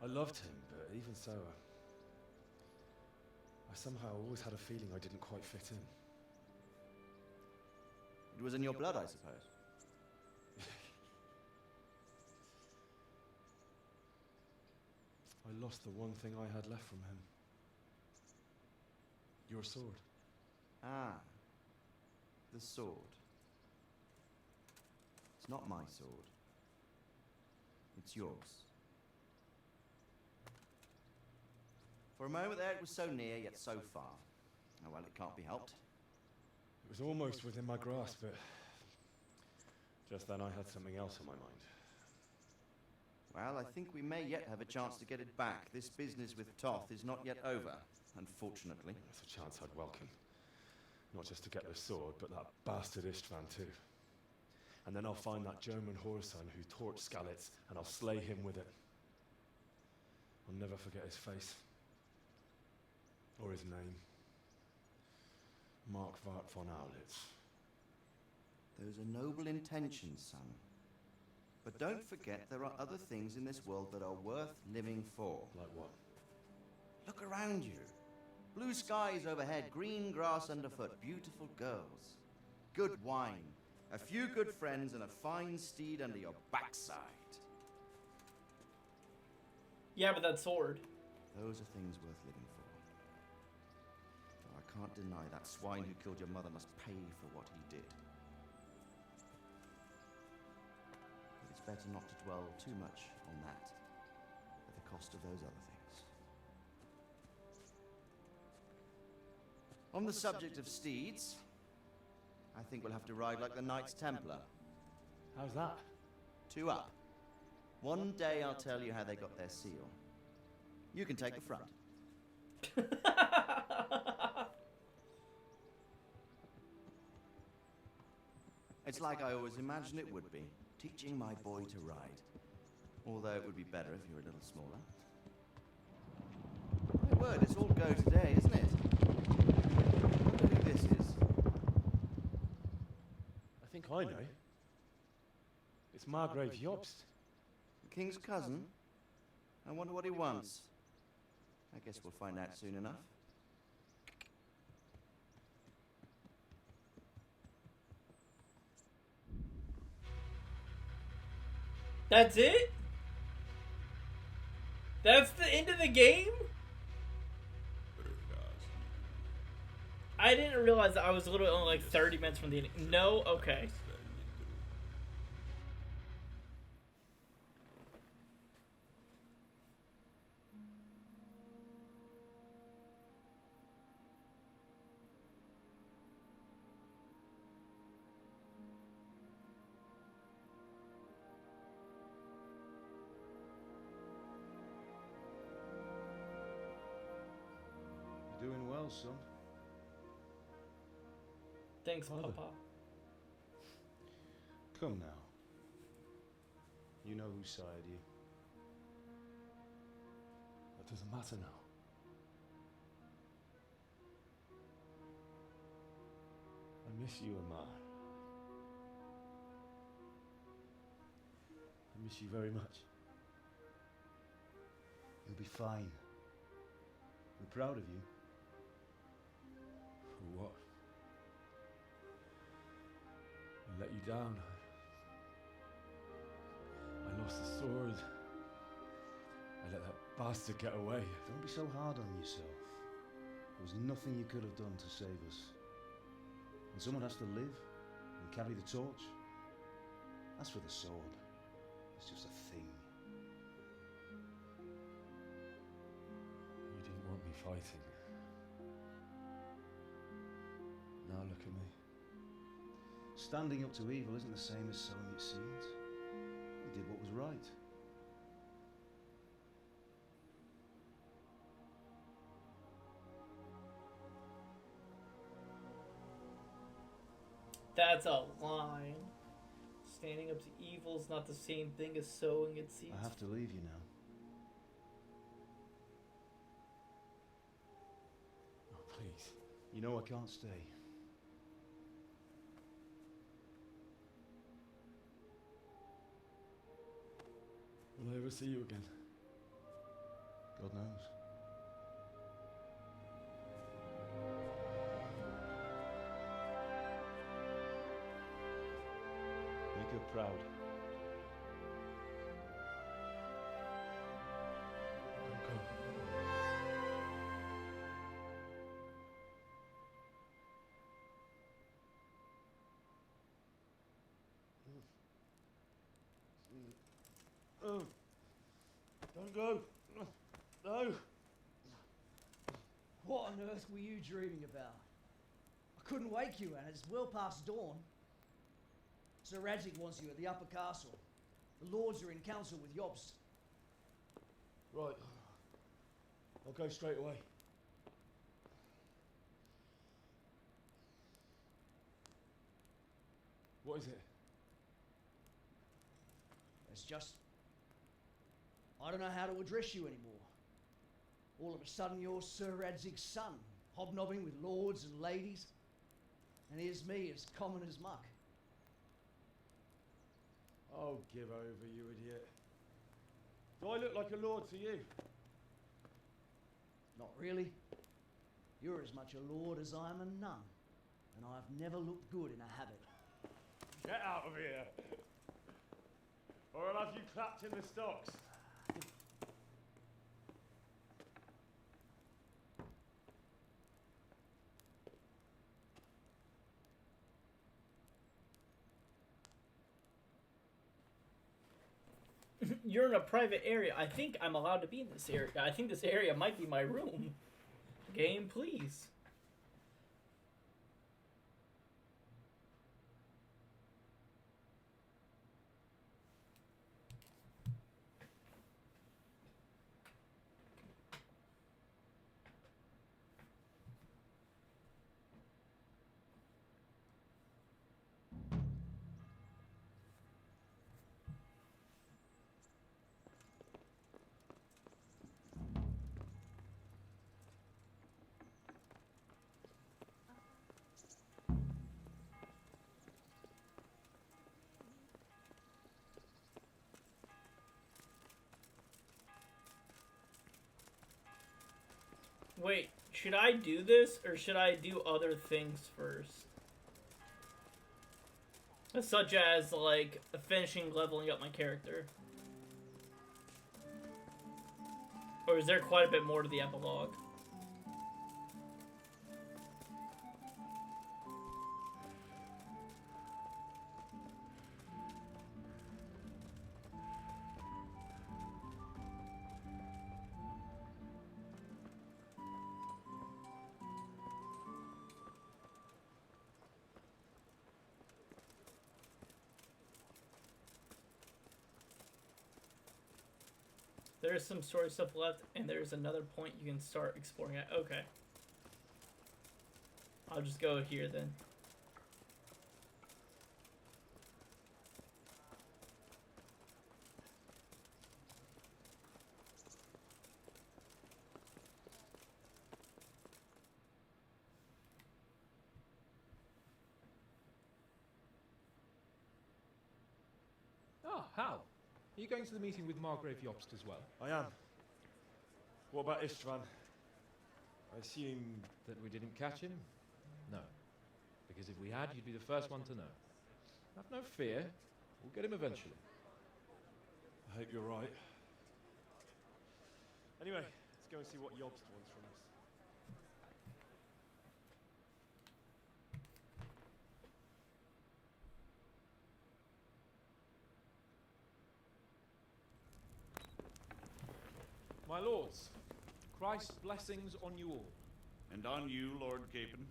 I loved him, but even so, I somehow always had a feeling I didn't quite fit in. It was in your blood, I suppose. I lost the one thing I had left from him. Your sword. Ah, the sword. It's not my sword. It's yours. For a moment there, it was so near, yet so far. Oh well, it can't be helped. It was almost within my grasp, but just then I had something else on my mind. Well, I think we may yet have a chance to get it back. This business with Toth is not yet over, unfortunately. That's a chance I'd welcome. Not just to get the sword, but that bastard Istvan too. And then I'll find that German whoreson who torched Skalitz, and I'll slay him with it. I'll never forget his face. Or his name. Mark Vart von Aulitz. Those are noble intentions, son. But don't forget there are other things in this world that are worth living for. Like what? Look around you. Blue skies overhead, green grass underfoot, beautiful girls. Good wine, a few good friends, and a fine steed under your backside. Yeah, but that sword. Those are things worth living for. Though I can't deny that swine who killed your mother must pay for what he did. But it's better not to dwell too much on that at the cost of those other things. On the subject of steeds, I think we'll have to ride like the Knights Templar. How's that? 2 up. One day I'll tell you how they got their seal. You can take the front. It's like I always imagined it would be, teaching my boy to ride. Although it would be better if you were a little smaller. My word, it's all go today, isn't it? I wonder who this is. I think I know. It's Margrave Jobst. king's cousin? I wonder what he wants. I guess we'll find out soon enough. That's it? That's the end of the game? I didn't realize that I was literally only like 30 minutes from the end. No? Okay. You're doing well, son. Thanks, Father. Papa. Come now. You know who sired you. That doesn't matter now. I miss you, Amar. I miss you very much. You'll be fine. We're proud of you. For what? I let you down. I lost the sword. I let that bastard get away. Don't be so hard on yourself. There was nothing you could have done to save us. And someone has to live and carry the torch. As for the sword, it's just a thing. You didn't want me fighting. Now look at me. Standing up to evil isn't the same as sowing its seeds. You did what was right. That's a line. Standing up to evil is not the same thing as sowing its seeds. I have to leave you now. Oh, please. You know I can't stay. Will I ever see you again? God knows. Make her proud. Don't go. Oh, don't go. No. What on earth were you dreaming about? I couldn't wake you, and it's well past dawn. Sir Radzig wants you at the upper castle. The lords are in council with Yobst. Right. I'll go straight away. What is it? It's just... I don't know how to address you anymore. All of a sudden you're Sir Radzig's son, hobnobbing with lords and ladies. And here's me, as common as muck. Oh, give over, you idiot. Do I look like a lord to you? Not really. You're as much a lord as I am a nun. And I've never looked good in a habit. Get out of here! Or I'll have you clapped in the stocks. You're in a private area. I think I'm allowed to be in this area. I think this area might be my room. Game, please. Wait, should I do this or should I do other things first? Such as, like, finishing leveling up my character. Or is there quite a bit more to the epilogue? There's some story stuff left, and there's another point you can start exploring at. Okay. I'll just go here then. Ah, Hal. Are you going to the meeting with Margrave Jobst as well? I am. What about Istvan? I assume... That we didn't catch him? No. Because if we had, you'd be the first one to know. Have no fear. We'll get him eventually. I hope you're right. Anyway, let's go and see what Jobst wants from us. My lords, Christ's blessings on you all. And on you, Lord Capon.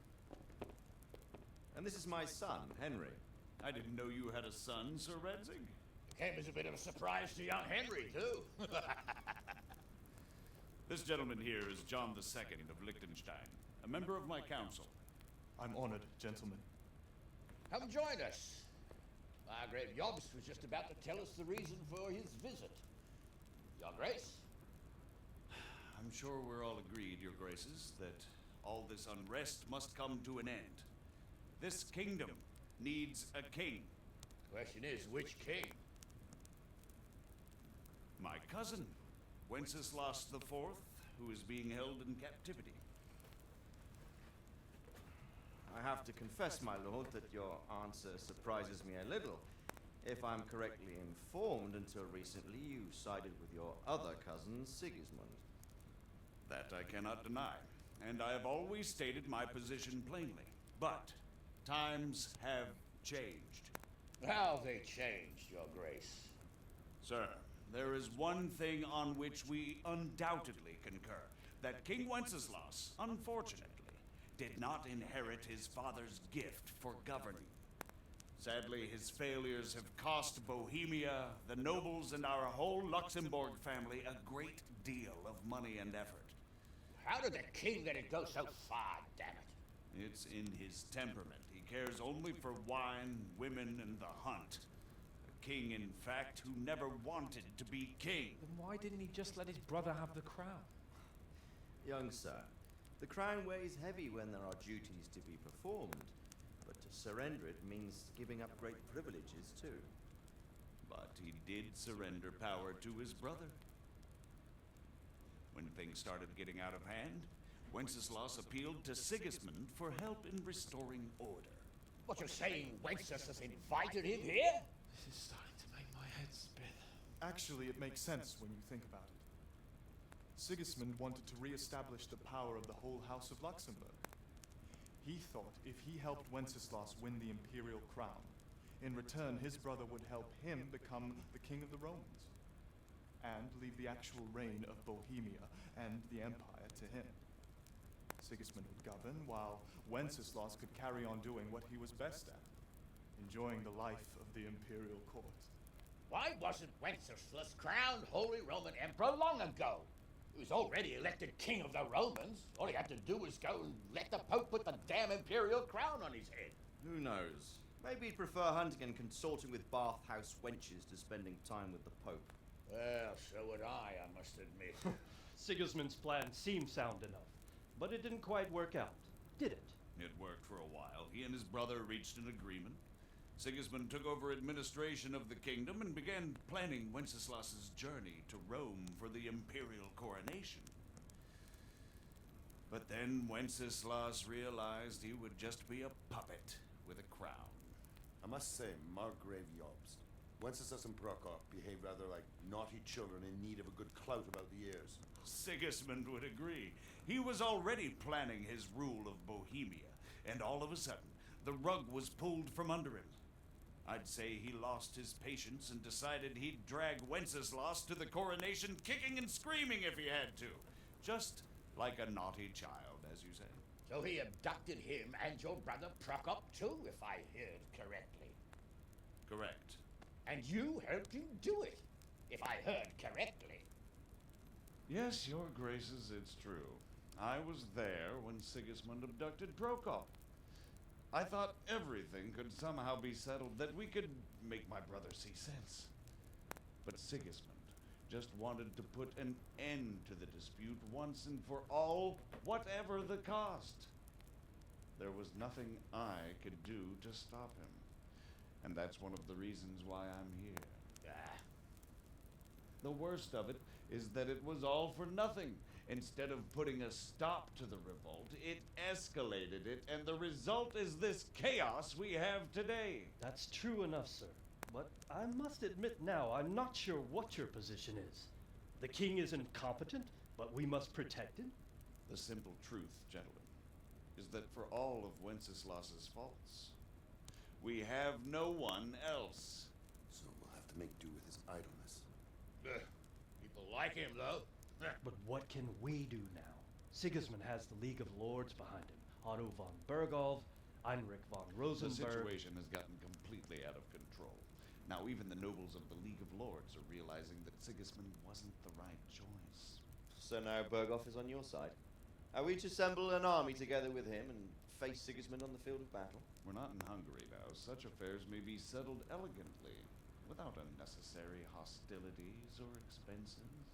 And this is my son, Henry. I didn't know you had a son, Sir Radzig. Came as a bit of a surprise to young Henry, too. This gentleman here is John II of Liechtenstein, a member of my council. I'm honored, gentlemen. Come join us. Margrave Jobst was just about to tell us the reason for his visit. Your Grace? I'm sure we're all agreed, Your Graces, that all this unrest must come to an end. This kingdom needs a king. Question is, which king? My cousin, Wenceslas IV, who is being held in captivity. I have to confess, my lord, that your answer surprises me a little. If I'm correctly informed, until recently you sided with your other cousin, Sigismund. That I cannot deny, and I have always stated my position plainly. But times have changed. How have they changed, Your Grace? Sir, there is one thing on which we undoubtedly concur. That King Wenceslas, unfortunately, did not inherit his father's gift for governing. Sadly, his failures have cost Bohemia, the nobles, and our whole Luxembourg family a great deal of money and effort. How did the king let it go so far, damn it? It's in his temperament. He cares only for wine, women, and the hunt. A king, in fact, who never wanted to be king. Then why didn't he just let his brother have the crown? Young sir, the crown weighs heavy when there are duties to be performed, but to surrender it means giving up great privileges too. But he did surrender power to his brother. When things started getting out of hand, Wenceslas appealed to Sigismund for help in restoring order. What you're saying, Wenceslas invited him here? This is starting to make my head spin. Actually, it makes sense when you think about it. Sigismund wanted to re-establish the power of the whole House of Luxembourg. He thought if he helped Wenceslas win the imperial crown, in return his brother would help him become the king of the Romans, and leave the actual reign of Bohemia and the empire to him. Sigismund would govern, while Wenceslas could carry on doing what he was best at, enjoying the life of the imperial court. Why wasn't Wenceslas crowned Holy Roman Emperor long ago? He was already elected king of the Romans. All he had to do was go and let the Pope put the damn imperial crown on his head. Who knows? Maybe he'd prefer hunting and consorting with bathhouse wenches to spending time with the Pope. Well, so would I must admit. Sigismund's plan seemed sound enough, but it didn't quite work out, did it? It worked for a while. He and his brother reached an agreement. Sigismund took over administration of the kingdom and began planning Wenceslas's journey to Rome for the imperial coronation. But then Wenceslas realized he would just be a puppet with a crown. I must say, Margrave Jobst, Wenceslas and Prokop behave rather like naughty children in need of a good clout about the ears. Sigismund would agree. He was already planning his rule of Bohemia, and all of a sudden, the rug was pulled from under him. I'd say he lost his patience and decided he'd drag Wenceslas to the coronation kicking and screaming if he had to. Just like a naughty child, as you say. So he abducted him and your brother Prokop too, if I heard correctly. Correct. And you helped him do it, if I heard correctly. Yes, your graces, it's true. I was there when Sigismund abducted Prokop. I thought everything could somehow be settled, that we could make my brother see sense. But Sigismund just wanted to put an end to the dispute once and for all, whatever the cost. There was nothing I could do to stop him. And that's one of the reasons why I'm here. The worst of it is that it was all for nothing. Instead of putting a stop to the revolt, it escalated it, and the result is this chaos we have today. That's true enough, sir. But I must admit now, I'm not sure what your position is. The king is incompetent, but we must protect him? The simple truth, gentlemen, is that for all of Wenceslas's faults, we have no one else. So we'll have to make do with his idleness. People like him, though. But what can we do now? Sigismund has the League of Lords behind him. Otto von Bergolf, Heinrich von Rosenberg. The situation has gotten completely out of control. Now even the nobles of the League of Lords are realizing that Sigismund wasn't the right choice. So now Bergolf is on your side. Are we to assemble an army together with him and face Sigismund on the field of battle? We're not in Hungary now. Such affairs may be settled elegantly, without unnecessary hostilities or expenses.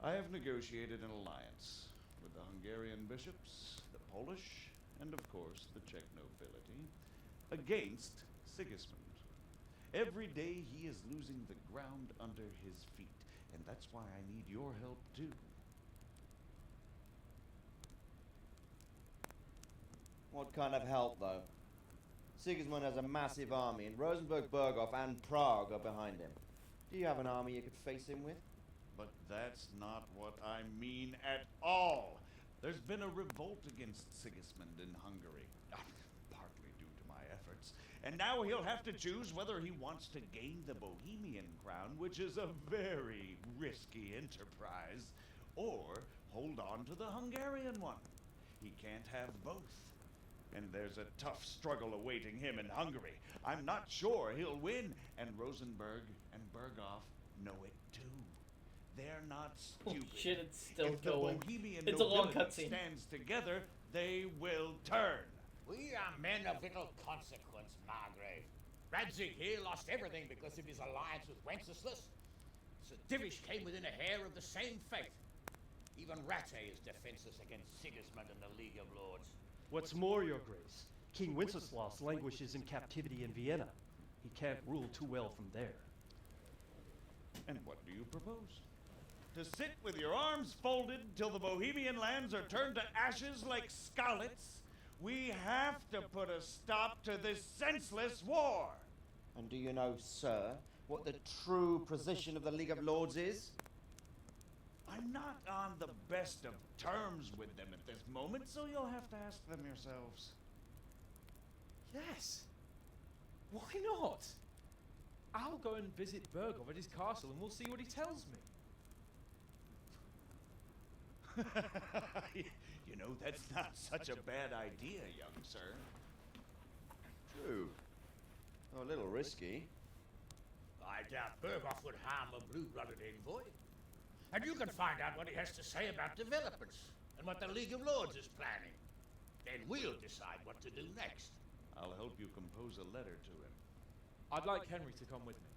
I have negotiated an alliance with the Hungarian bishops, the Polish, and of course the Czech nobility, against Sigismund. Every day he is losing the ground under his feet, and that's why I need your help too. What kind of help, though? Sigismund has a massive army, and Rosenberg, Berghoff, and Prague are behind him. Do you have an army you could face him with? But that's not what I mean at all. There's been a revolt against Sigismund in Hungary, partly due to my efforts. And now he'll have to choose whether he wants to gain the Bohemian crown, which is a very risky enterprise, or hold on to the Hungarian one. He can't have both. And there's a tough struggle awaiting him in Hungary. I'm not sure he'll win, and Rosenberg and Berghoff know it too. They're not stupid. Oh shit, it's still if going. The Bohemian It's a long nobility cutscene. stands together, they will turn. We are men of little consequence, Margrave. Radzig here lost everything because of his alliance with Wenceslas. Sir Divish came within a hair of the same fate. Even Ratte is defenseless against Sigismund and the League of Lords. What's more, your grace, King Wenceslas languishes in captivity in Vienna. He can't rule too well from there. And what do you propose? To sit with your arms folded till the Bohemian lands are turned to ashes like scarlets? We have to put a stop to this senseless war. And do you know, sir, what the true position of the League of Lords is? I'm not on the best of terms with them at this moment, so you'll have to ask them yourselves. Yes. Why not? I'll go and visit Bergov at his castle and we'll see what he tells me. You know, that's not such a bad idea, young sir. True. Oh, a little risky. I doubt Berghoff would harm a blue-blooded envoy. And you can find out what he has to say about developments and what the League of Lords is planning. Then we'll decide what to do next. I'll help you compose a letter to him. I'd like Henry to come with me.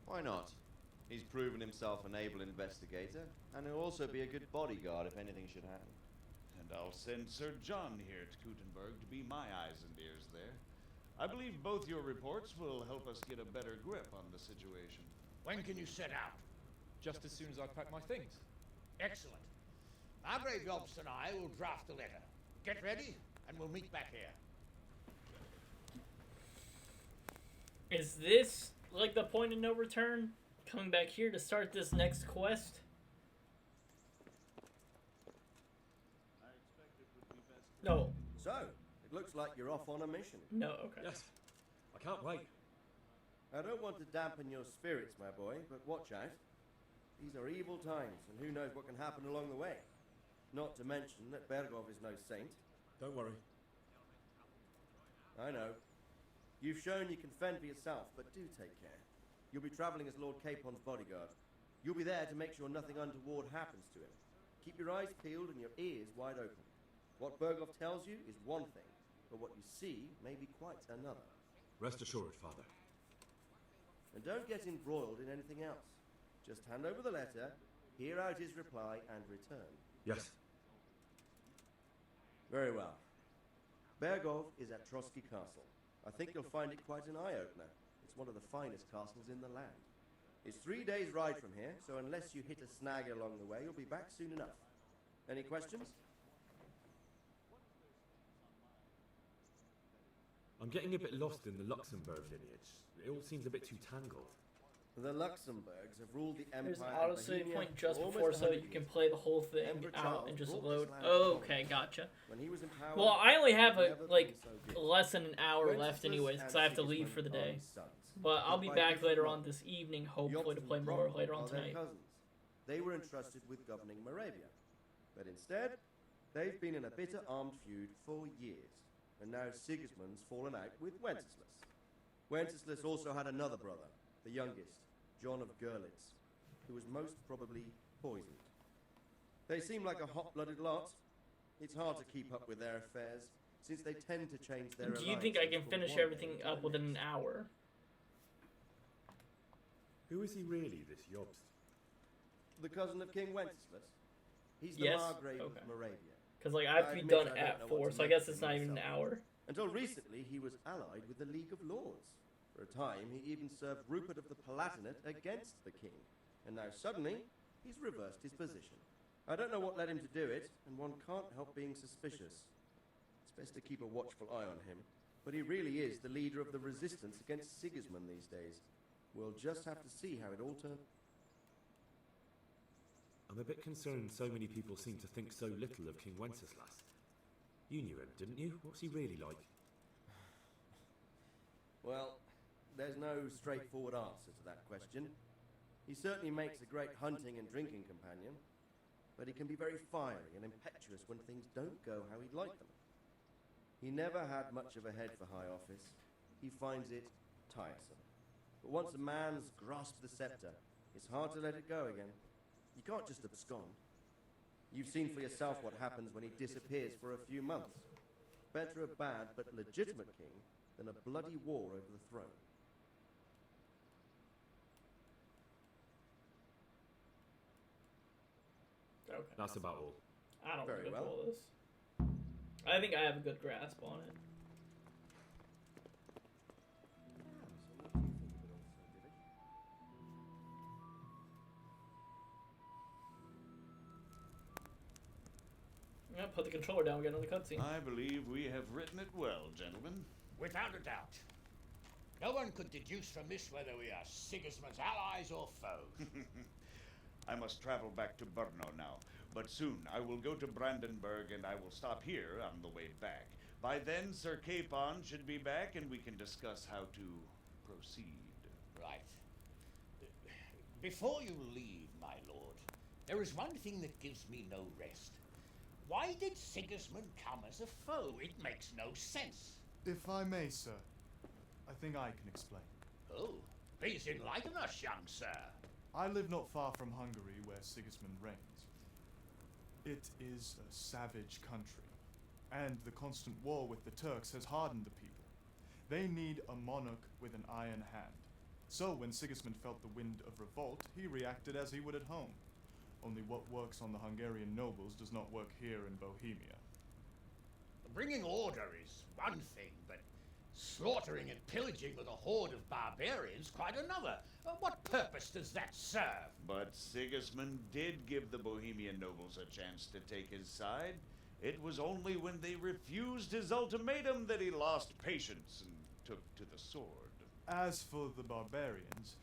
Why not? He's proven himself an able investigator, and he'll also be a good bodyguard if anything should happen. And I'll send Sir John here to Kuttenberg to be my eyes and ears there. I believe both your reports will help us get a better grip on the situation. When can you set out? Just as soon as I pack my things. Excellent. Margrave Jobst and I will draft the letter. Get ready, and we'll meet back here. Is this like the point of no return? Coming back here to start this next quest? No. So, it looks like you're off on a mission. No, okay. Yes. I can't wait. I don't want to dampen your spirits, my boy, but watch out. These are evil times, and who knows what can happen along the way. Not to mention that Bergov is no saint. Don't worry. I know. You've shown you can fend for yourself, but do take care. You'll be traveling as Lord Capon's bodyguard. You'll be there to make sure nothing untoward happens to him. Keep your eyes peeled and your ears wide open. What Bergov tells you is one thing, but what you see may be quite another. Rest assured, Father. And don't get embroiled in anything else. Just hand over the letter, hear out his reply, and return. Yes. Very well. Bergov is at Trotsky Castle. I think you'll find it quite an eye-opener. It's one of the finest castles in the land. It's 3 days' ride from here, so unless you hit a snag along the way, you'll be back soon enough. Any questions? I'm getting a bit lost in the Luxembourg lineage. It all seems a bit too tangled. The Luxembourgs have ruled the Empire. There's an of auto-save Bohemia point just for almost before so 100 you can years. play the whole thing Emperor out Charles and just brought load. this land Oh, to okay, gotcha. When he was in power, Well, I only have never been like so good. less than an hour left Wenceslas anyways, because I have to and leave for the Sigismund are day. his sons, But I'll be by back different later on mothers. this evening, The hopefully, to Jobst play and more Brock later on are their tonight. cousins. They were entrusted with governing Moravia, but instead, they've been in a bitter armed feud for years, and now Sigismund's fallen out with Wenceslas. Wenceslas also had another brother, the youngest, John of Görlitz, who was most probably poisoned. They seem like a hot-blooded lot. It's hard to keep up with their affairs, since they tend to change their Do you think I can alliances from finish one everything day to up the within an next. hour? Who is he really, this Jobst? The cousin of King Wenceslas. He's the Yes? Margrave Okay. of Moravia. Because like I have to be admit done I don't at know 4, what to so I make guess of it's him not even an myself. hour. Until recently, he was allied with the League of Lords. For a time, he even served Rupert of the Palatinate against the king. And now suddenly, he's reversed his position. I don't know what led him to do it, and one can't help being suspicious. It's best to keep a watchful eye on him. But he really is the leader of the resistance against Sigismund these days. We'll just have to see how it all turns. I'm a bit concerned so many people seem to think so little of King Wenceslas. You knew him, didn't you? What's he really like? Well, there's no straightforward answer to that question. He certainly makes a great hunting and drinking companion, but he can be very fiery and impetuous when things don't go how he'd like them. He never had much of a head for high office. He finds it tiresome. But once a man's grasped the scepter, it's hard to let it go again. You can't just abscond. You've seen for yourself what happens when he disappears for a few months. Better a bad but legitimate king than a bloody war over the throne. Okay. That's about all. I don't Very think well. all this. I think I have a good grasp on it. Yeah, put the controller down, we get another cutscene. I believe we have written it well, gentlemen. Without a doubt. No one could deduce from this whether we are Sigismund's allies or foes. I must travel back to Brno now, but soon I will go to Brandenburg and I will stop here on the way back. By then, Sir Capon should be back and we can discuss how to proceed. Right. Before you leave, my lord, there is one thing that gives me no rest. Why did Sigismund come as a foe? It makes no sense. If I may, sir, I think I can explain. Oh, please enlighten us, young sir. I live not far from Hungary, where Sigismund reigns. It is a savage country, and the constant war with the Turks has hardened the people. They need a monarch with an iron hand. So when Sigismund felt the wind of revolt, he reacted as he would at home. Only what works on the Hungarian nobles does not work here in Bohemia. Bringing order is one thing, but Slaughtering and pillaging with a horde of barbarians, quite another. What purpose does that serve? But Sigismund did give the Bohemian nobles a chance to take his side. It was only when they refused his ultimatum that he lost patience and took to the sword. As for the barbarians,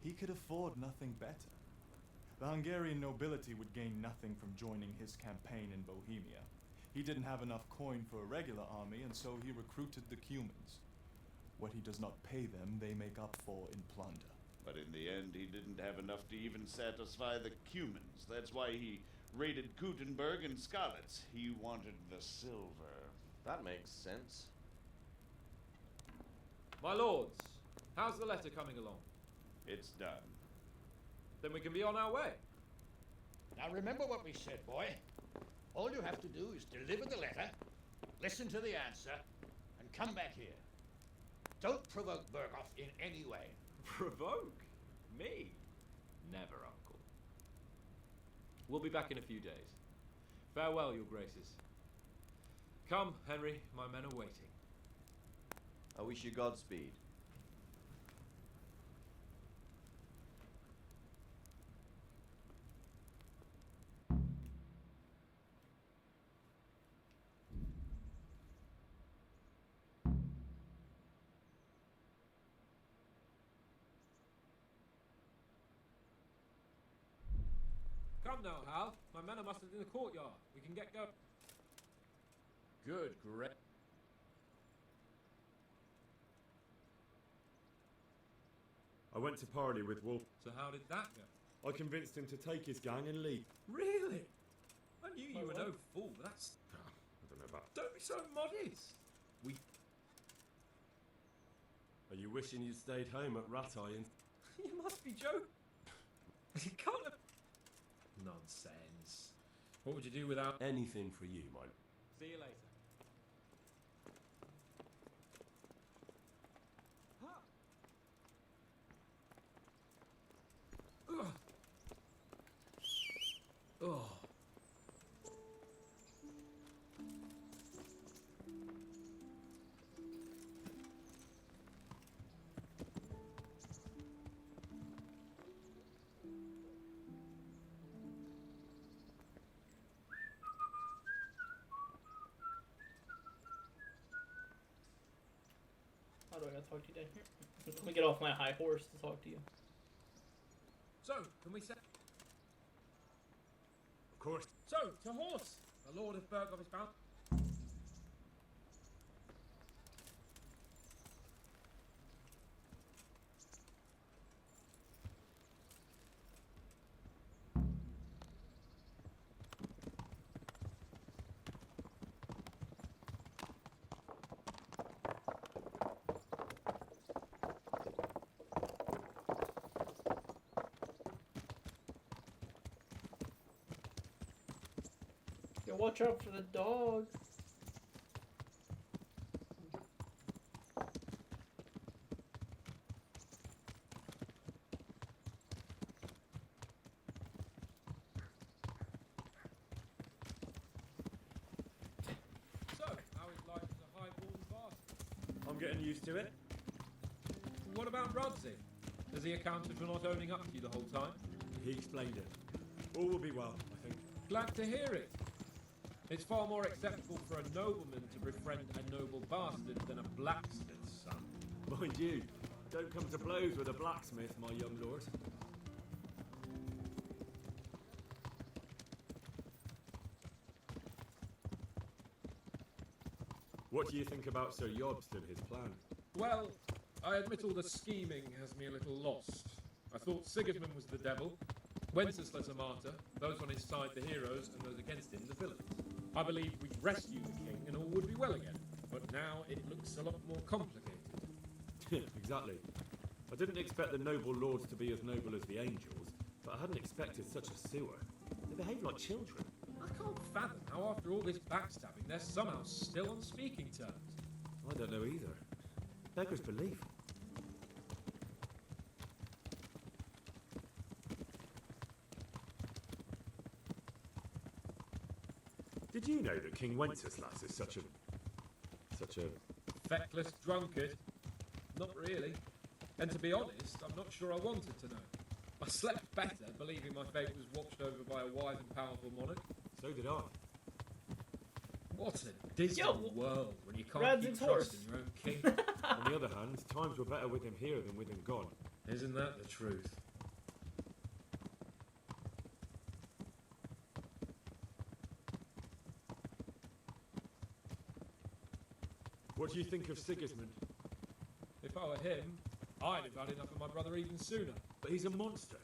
he could afford nothing better. The Hungarian nobility would gain nothing from joining his campaign in Bohemia. He didn't have enough coin for a regular army, and so he recruited the Cumans. What he does not pay them, they make up for in plunder. But in the end, he didn't have enough to even satisfy the Cumans. That's why he raided Gutenberg and Skalitz. He wanted the silver. That makes sense. My lords, how's the letter coming along? It's done. Then we can be on our way. Now remember what we said, boy. All you have to do is deliver the letter, listen to the answer, and come back here. Don't provoke Berghoff in any way. Provoke? Me? Never, Uncle. We'll be back in a few days. Farewell, your graces. Come, Henry, my men are waiting. I wish you Godspeed. Come now, Hal. My men are mustered in the courtyard. We can get going. Good, great. I went to parley with Wolf. So how did that go? I convinced him to take his gang and leave. Really? I knew you were no fool, but that's... I don't know about... Don't be so modest. We... Are you wishing you'd stayed home at Rat Iron? You must be joking. You can't have... Nonsense. What would you do without... Anything for you, mate. See you later. Oh. How do I gotta talk to you down here? Let me get off my high horse to talk to you. So, can we say... Of course. So, to horse! The Lord of Berghoff is bound... Yeah, watch out for the dog. So, how is life as a highborn bastard? I'm getting used to it. What about Rudsey? Has he accounted for not owning up to you the whole time? He explained it. All will be well, I think. Glad to hear it. It's far more acceptable for a nobleman to befriend a noble bastard than a blacksmith's son. Mind you, don't come to blows with a blacksmith, my young lord. What do you think about Sir Jobst and his plan? Well, I admit all the scheming has me a little lost. I thought Sigismund was the devil, Wenceslas a martyr, those on his side the heroes, and those against him the villains. I believed we'd rescue the king and all would be well again, but now it looks a lot more complicated. Exactly. I didn't expect the noble lords to be as noble as the angels, but I hadn't expected such a sewer. They behave like children. I can't fathom how after all this backstabbing they're somehow still on speaking terms. I don't know either. Beggars belief. Did you know that King Wenceslas is such a Feckless drunkard? Not really. And to be honest, I'm not sure I wanted to know. I slept better believing my fate was watched over by a wise and powerful monarch. So did I. What a dismal world when you can't Radzig's keep horse. trusting your own king. On the other hand, times were better with him here than with him gone. Isn't that the truth? What do you think of Sigismund? If I were him, I'd have had enough of my brother even sooner. But he's a monster.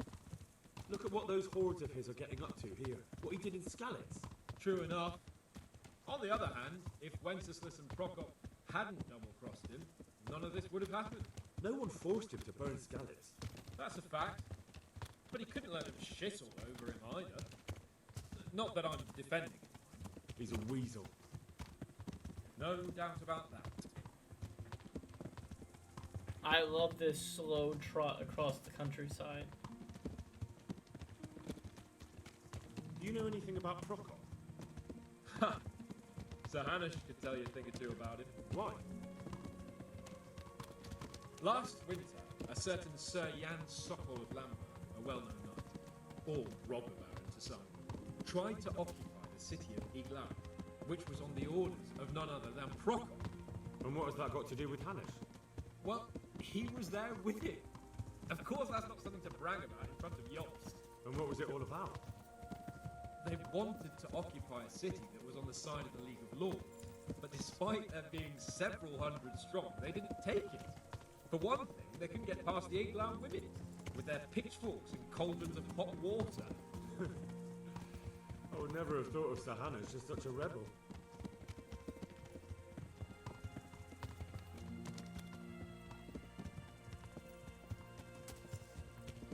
Look at what those hordes of his are getting up to here. What he did in Skalitz. True enough. On the other hand, if Wenceslas and Prokop hadn't double-crossed him, none of this would have happened. No one forced him to burn Skalitz. That's a fact. But he couldn't let them shit all over him either. Not that I'm defending him. He's a weasel. No doubt about that. I love this slow trot across the countryside. Do you know anything about Prokop? Ha! Sir Hanush could tell you a thing or two about it. Why? Last winter, a certain Sir Jan Sokol of Lamberg, a well-known knight, or robber baron to some, tried to occupy the city of Iglau, which was on the orders of none other than Prokop. And what has that got to do with Hanush? Well, he was there with him. Of course that's not something to brag about in front of Yost. And what was it all about? They wanted to occupy a city that was on the side of the League of Lords, but despite there being several hundred strong, they didn't take it. For one thing, they couldn't get past the Iglau women, with their pitchforks and cauldrons of hot water. I would never have thought of Sir Hanush as such a rebel.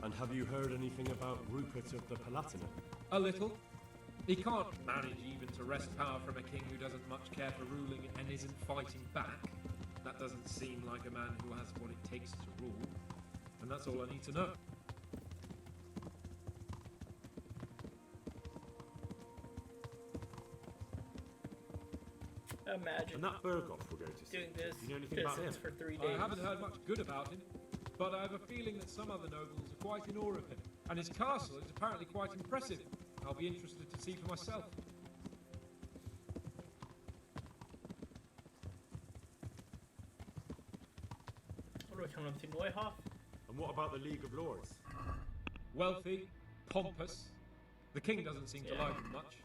And have you heard anything about Rupert of the Palatinate? A little. He can't manage even to wrest power from a king who doesn't much care for ruling and isn't fighting back. That doesn't seem like a man who has what it takes to rule. And that's all I need to know. Imagine. And that Berghoff we're going to see. Doing this Do you know anything about him? for 3 days. I haven't heard much good about him, but I have a feeling that some other nobles are quite in awe of him. And his castle is apparently quite impressive. I'll be interested to see for myself. What are we coming up to, Neuhof? And what about the League of Lords? Wealthy, pompous. The king doesn't seem to like him much.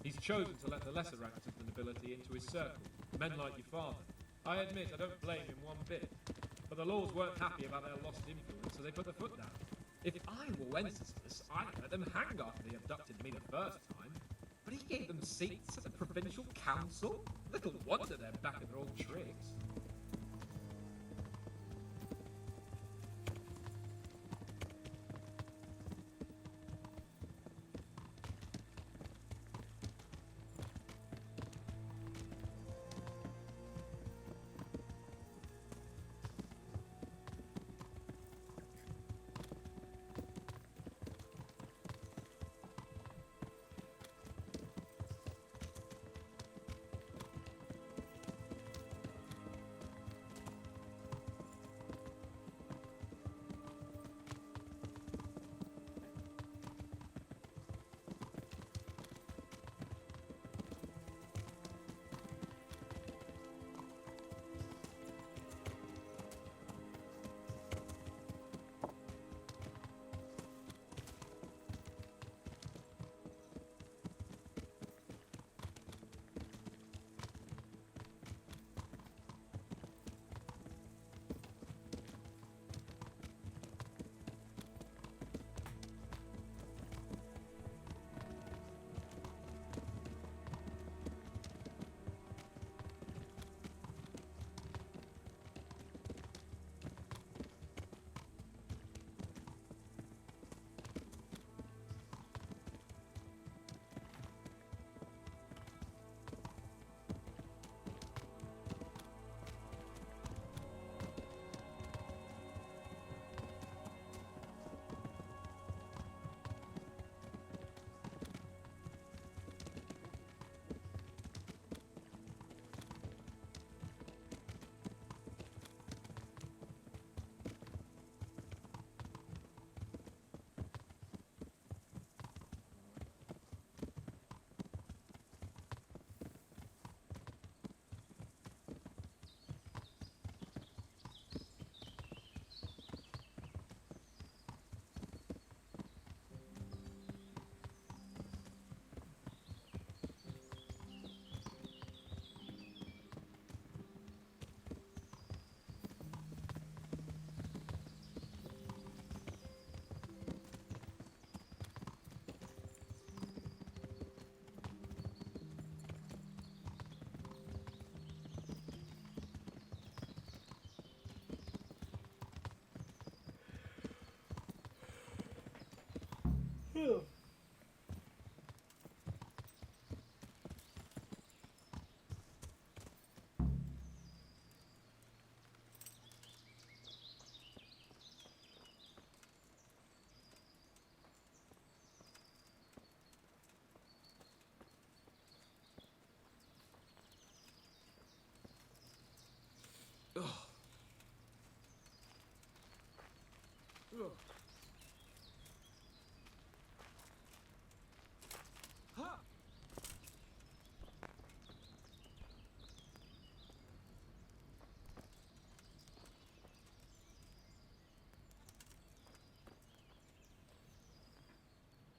He's chosen to let the lesser ranks of the nobility into his circle, men like your father. I admit I don't blame him one bit, but the lords weren't happy about their lost influence, so they put their foot down. If I were Wenceslas, I'd let them hang after they abducted me the first time, but he gave them seats at the provincial council? Little wonder they're back in their old tricks.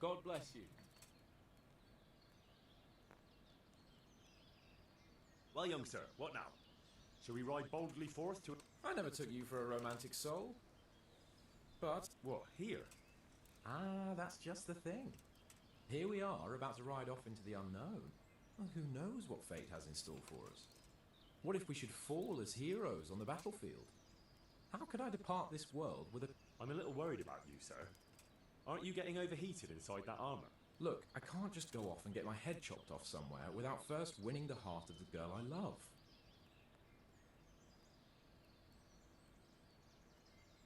God bless you. Well, young sir, what now? Shall we ride boldly forth to... I never took you for a romantic soul. But... What, here? Ah, that's just the thing. Here we are, about to ride off into the unknown. Well, who knows what fate has in store for us? What if we should fall as heroes on the battlefield? How could I depart this world with a... I'm a little worried about you, sir. Aren't you getting overheated inside that armour? Look, I can't just go off and get my head chopped off somewhere without first winning the heart of the girl I love.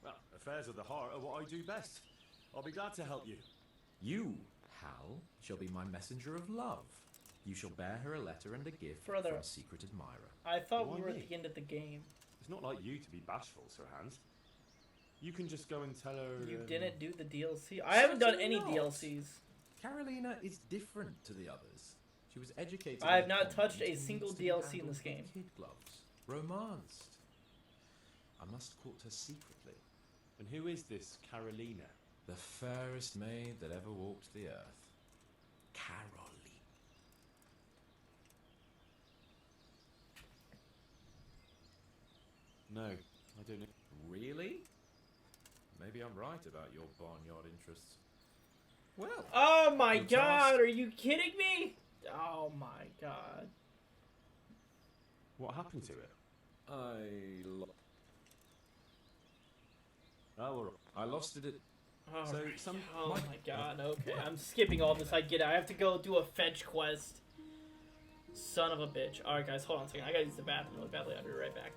Well, affairs of the heart are what I do best. I'll be glad to help you. You, Hal, shall be my messenger of love. You shall bear her a letter and a gift Brother, from a secret admirer. I thought Why we were me? at the end of the game. It's not like you to be bashful, Sir Hans. You can just go and tell her... You didn't do the DLC. I haven't done any Certainly not. DLCs. Carolina is different to the others. She was educated. I have in not convent touched a and single needs to be DLC in handled this with game. Kid gloves, romanced. I must court her secretly. And who is this Carolina? The fairest maid that ever walked the earth. Caroline. No, I don't know. Really? Maybe I'm right about your barnyard interests. Well. Oh my your god, task- are you kidding me? Oh my god. What happened to it? I lost it at... Oh, So some... oh my god, okay. I'm skipping all this, I get it. I have to go do a fetch quest. Son of a bitch. Alright guys, hold on a second. I gotta use the bathroom really badly. I'll be right back.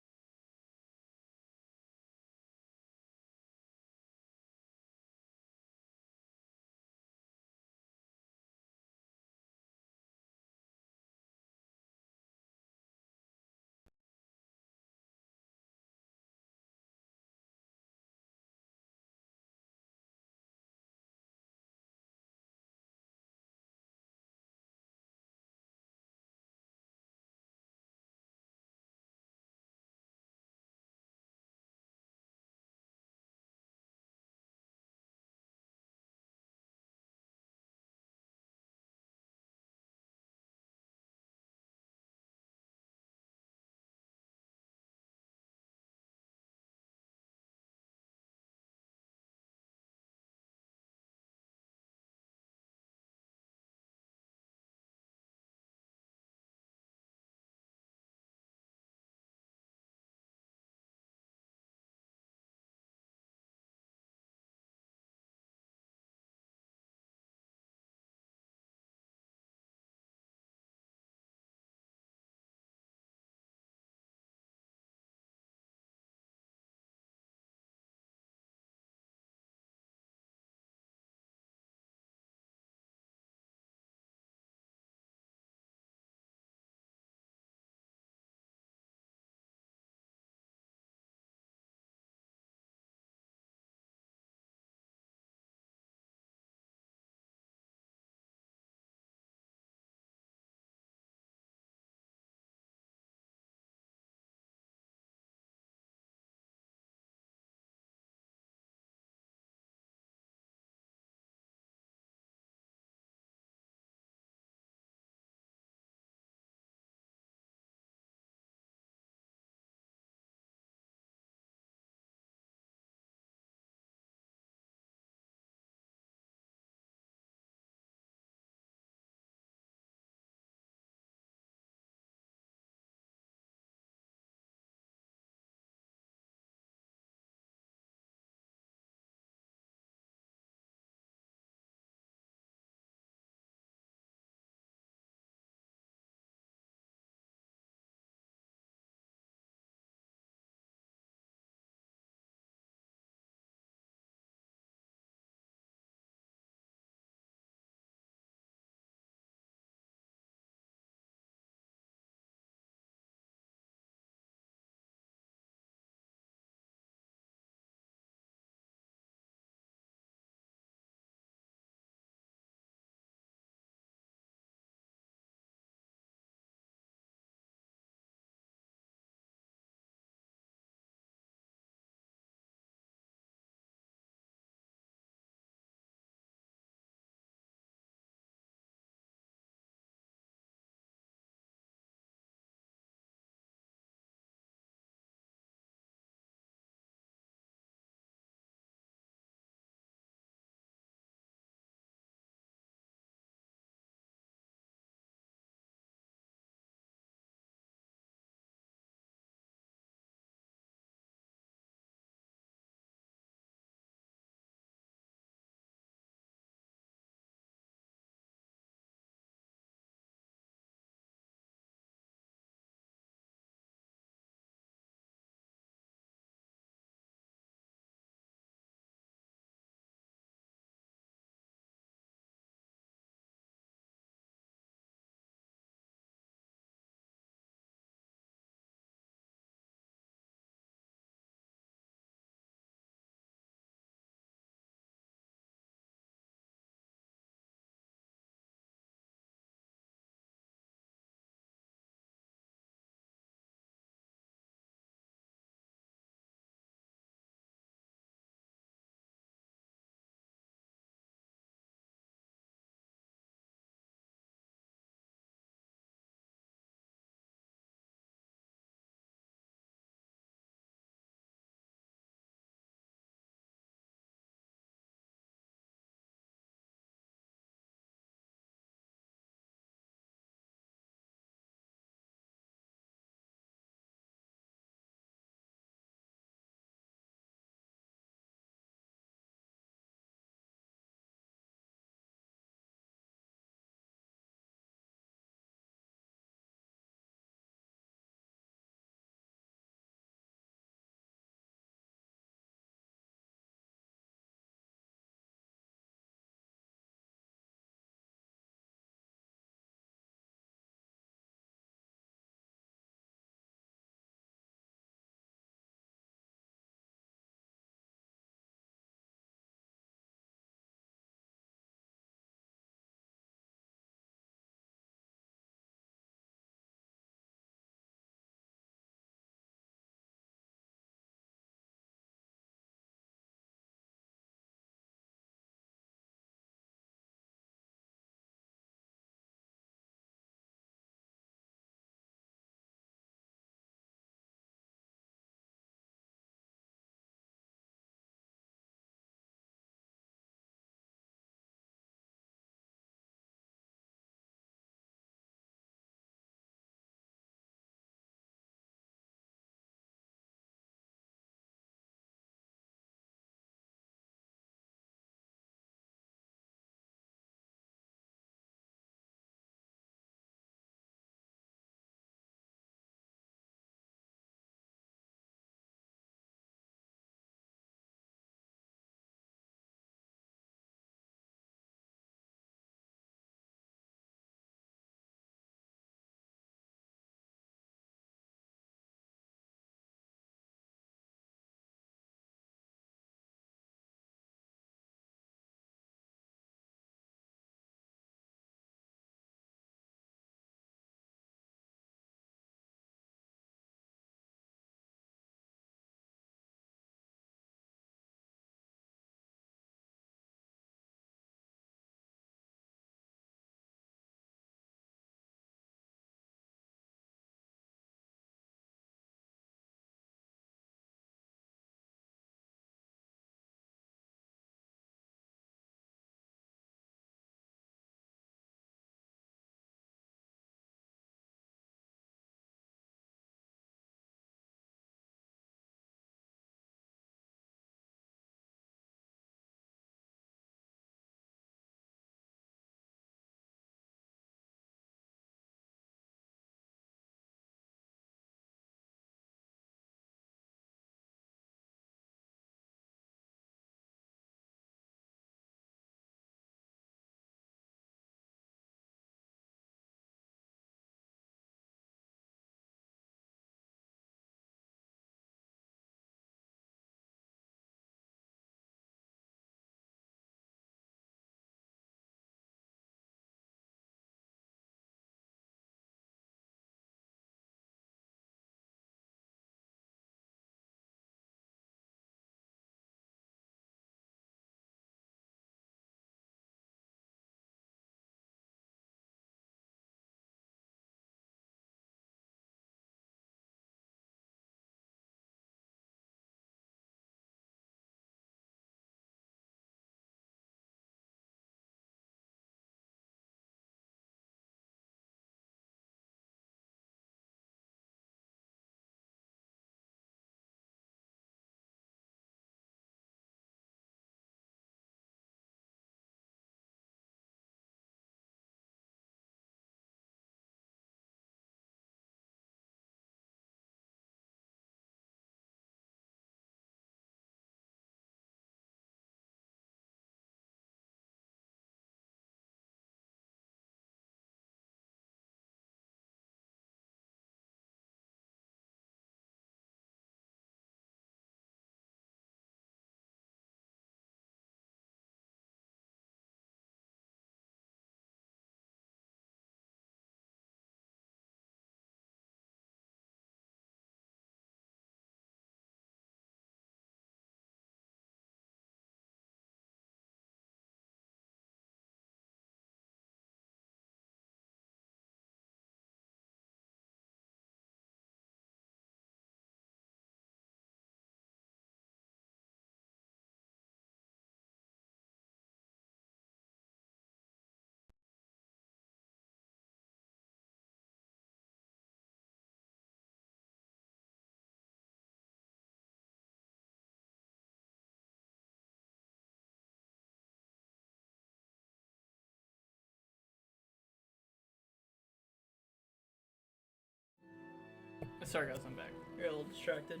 Sorry guys, I'm back. You're a little distracted.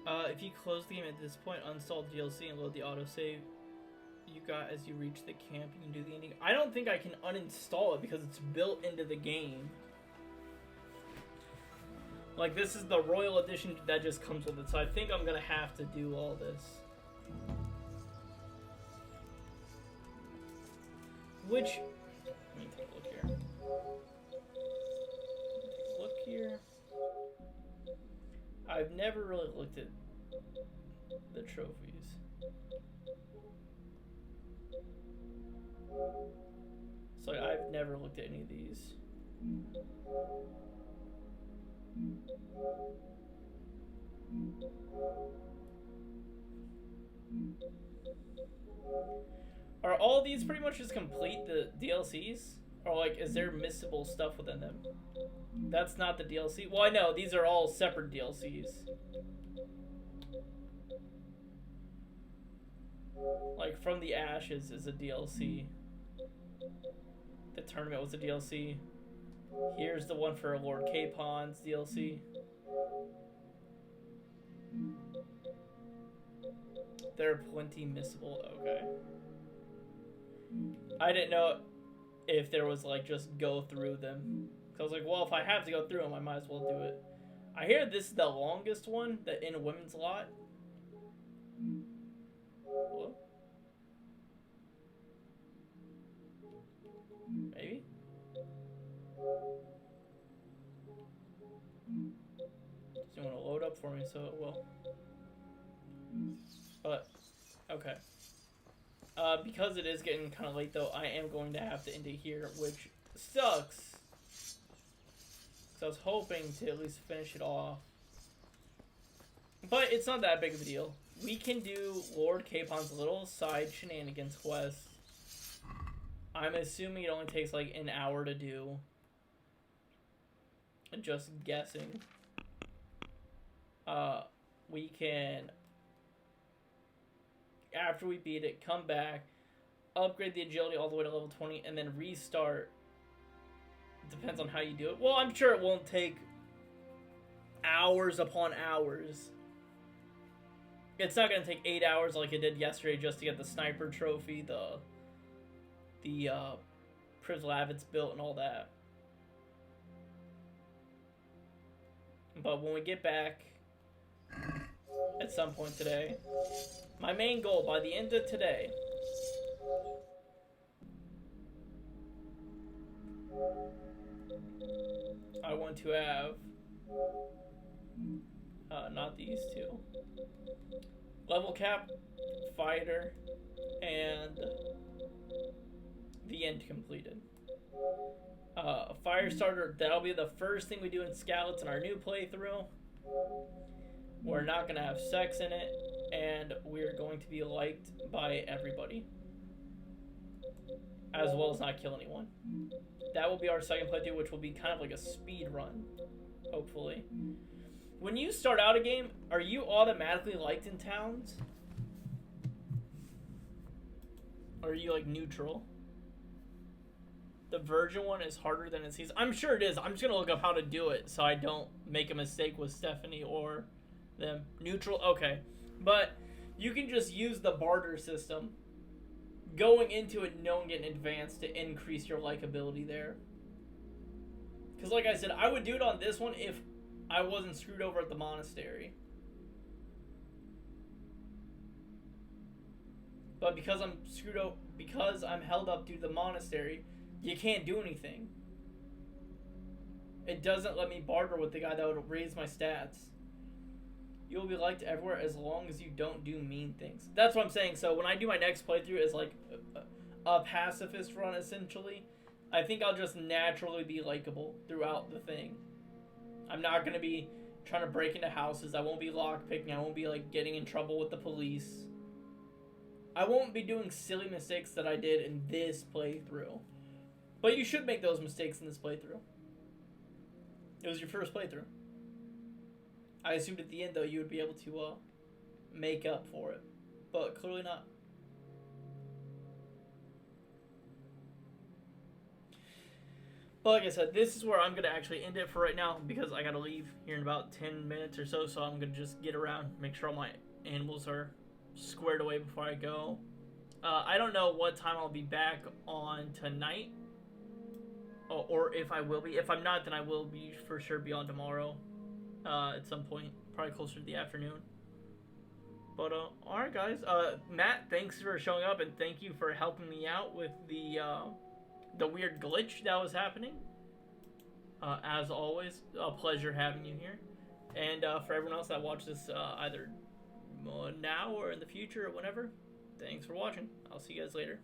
If you close the game at this point, uninstall DLC and load the autosave you got as you reach the camp, you can do the ending. I don't think I can uninstall it because it's built into the game. Like, this is the Royal Edition that just comes with it, so I think I'm gonna have to do all this. Which, let me take a look here. Look here. I've never really looked at the trophies. So I've never looked at any of these. Are all these pretty much just complete the DLCs? Or like, is there missable stuff within them? That's not the DLC. Well, I know, these are all separate DLCs. Like, From the Ashes is a DLC. The tournament was a DLC. Here's the one for Lord Capon's DLC. There are plenty missable. Okay. I didn't know if there was like just go through them. Cause I was like, well, if I have to go through them, I might as well do it. I hear this is the longest one, the in women's lot. Hello? Maybe? Doesn't want to load up for me, so it will. But, okay. Because it is getting kind of late, though, I am going to have to end it here, which sucks. So I was hoping to at least finish it off. But it's not that big of a deal. We can do Lord Capon's little side shenanigans quest. I'm assuming it only takes like an hour to do. Just guessing. We can, after we beat it, come back, upgrade the agility all the way to level 20, and then restart. Depends on how you do it. Well, I'm sure it won't take hours upon hours. It's not going to take 8 hours like it did yesterday just to get the sniper trophy, the Prislavitz built and all that. But when we get back at some point today, my main goal by the end of today I want to have not these two. Level cap, fighter, and the end completed. Fire starter, that'll be the first thing we do in Scallots in our new playthrough. We're not going to have sex in it, and we're going to be liked by everybody. As well as not kill anyone. That will be our second playthrough, which will be kind of like a speed run, hopefully. When you start out a game, are you automatically liked in towns? Or are you like neutral? The Virgin one is harder than it seems. I'm sure it is. I'm just going to look up how to do it so I don't make a mistake with Stephanie or them. Neutral? Okay. But you can just use the barter system going into it knowing it in advance to increase your likability there. Because like I said, I would do it on this one if I wasn't screwed over at the monastery. But because I'm screwed up, because I'm held up due to the monastery, you can't do anything. It doesn't let me barter with the guy that would raise my stats. You'll be liked everywhere as long as you don't do mean things. That's what I'm saying. So when I do my next playthrough as like a pacifist run, essentially, I think I'll just naturally be likable throughout the thing. I'm not going to be trying to break into houses. I won't be lockpicking. I won't be like getting in trouble with the police. I won't be doing silly mistakes that I did in this playthrough. But you should make those mistakes in this playthrough. It was your first playthrough. I assumed at the end, though, you would be able to make up for it. But clearly not. But like I said, this is where I'm going to actually end it for right now because I got to leave here in about 10 minutes or so. So I'm going to just get around, make sure all my animals are squared away before I go. I don't know what time I'll be back on tonight. Or if I will be. If I'm not, then I will be for sure be on tomorrow. At some point. Probably closer to the afternoon. But, alright guys. Matt, thanks for showing up and thank you for helping me out with the weird glitch that was happening. As always, a pleasure having you here. And for everyone else that watched this either now or in the future or whenever, thanks for watching. I'll see you guys later.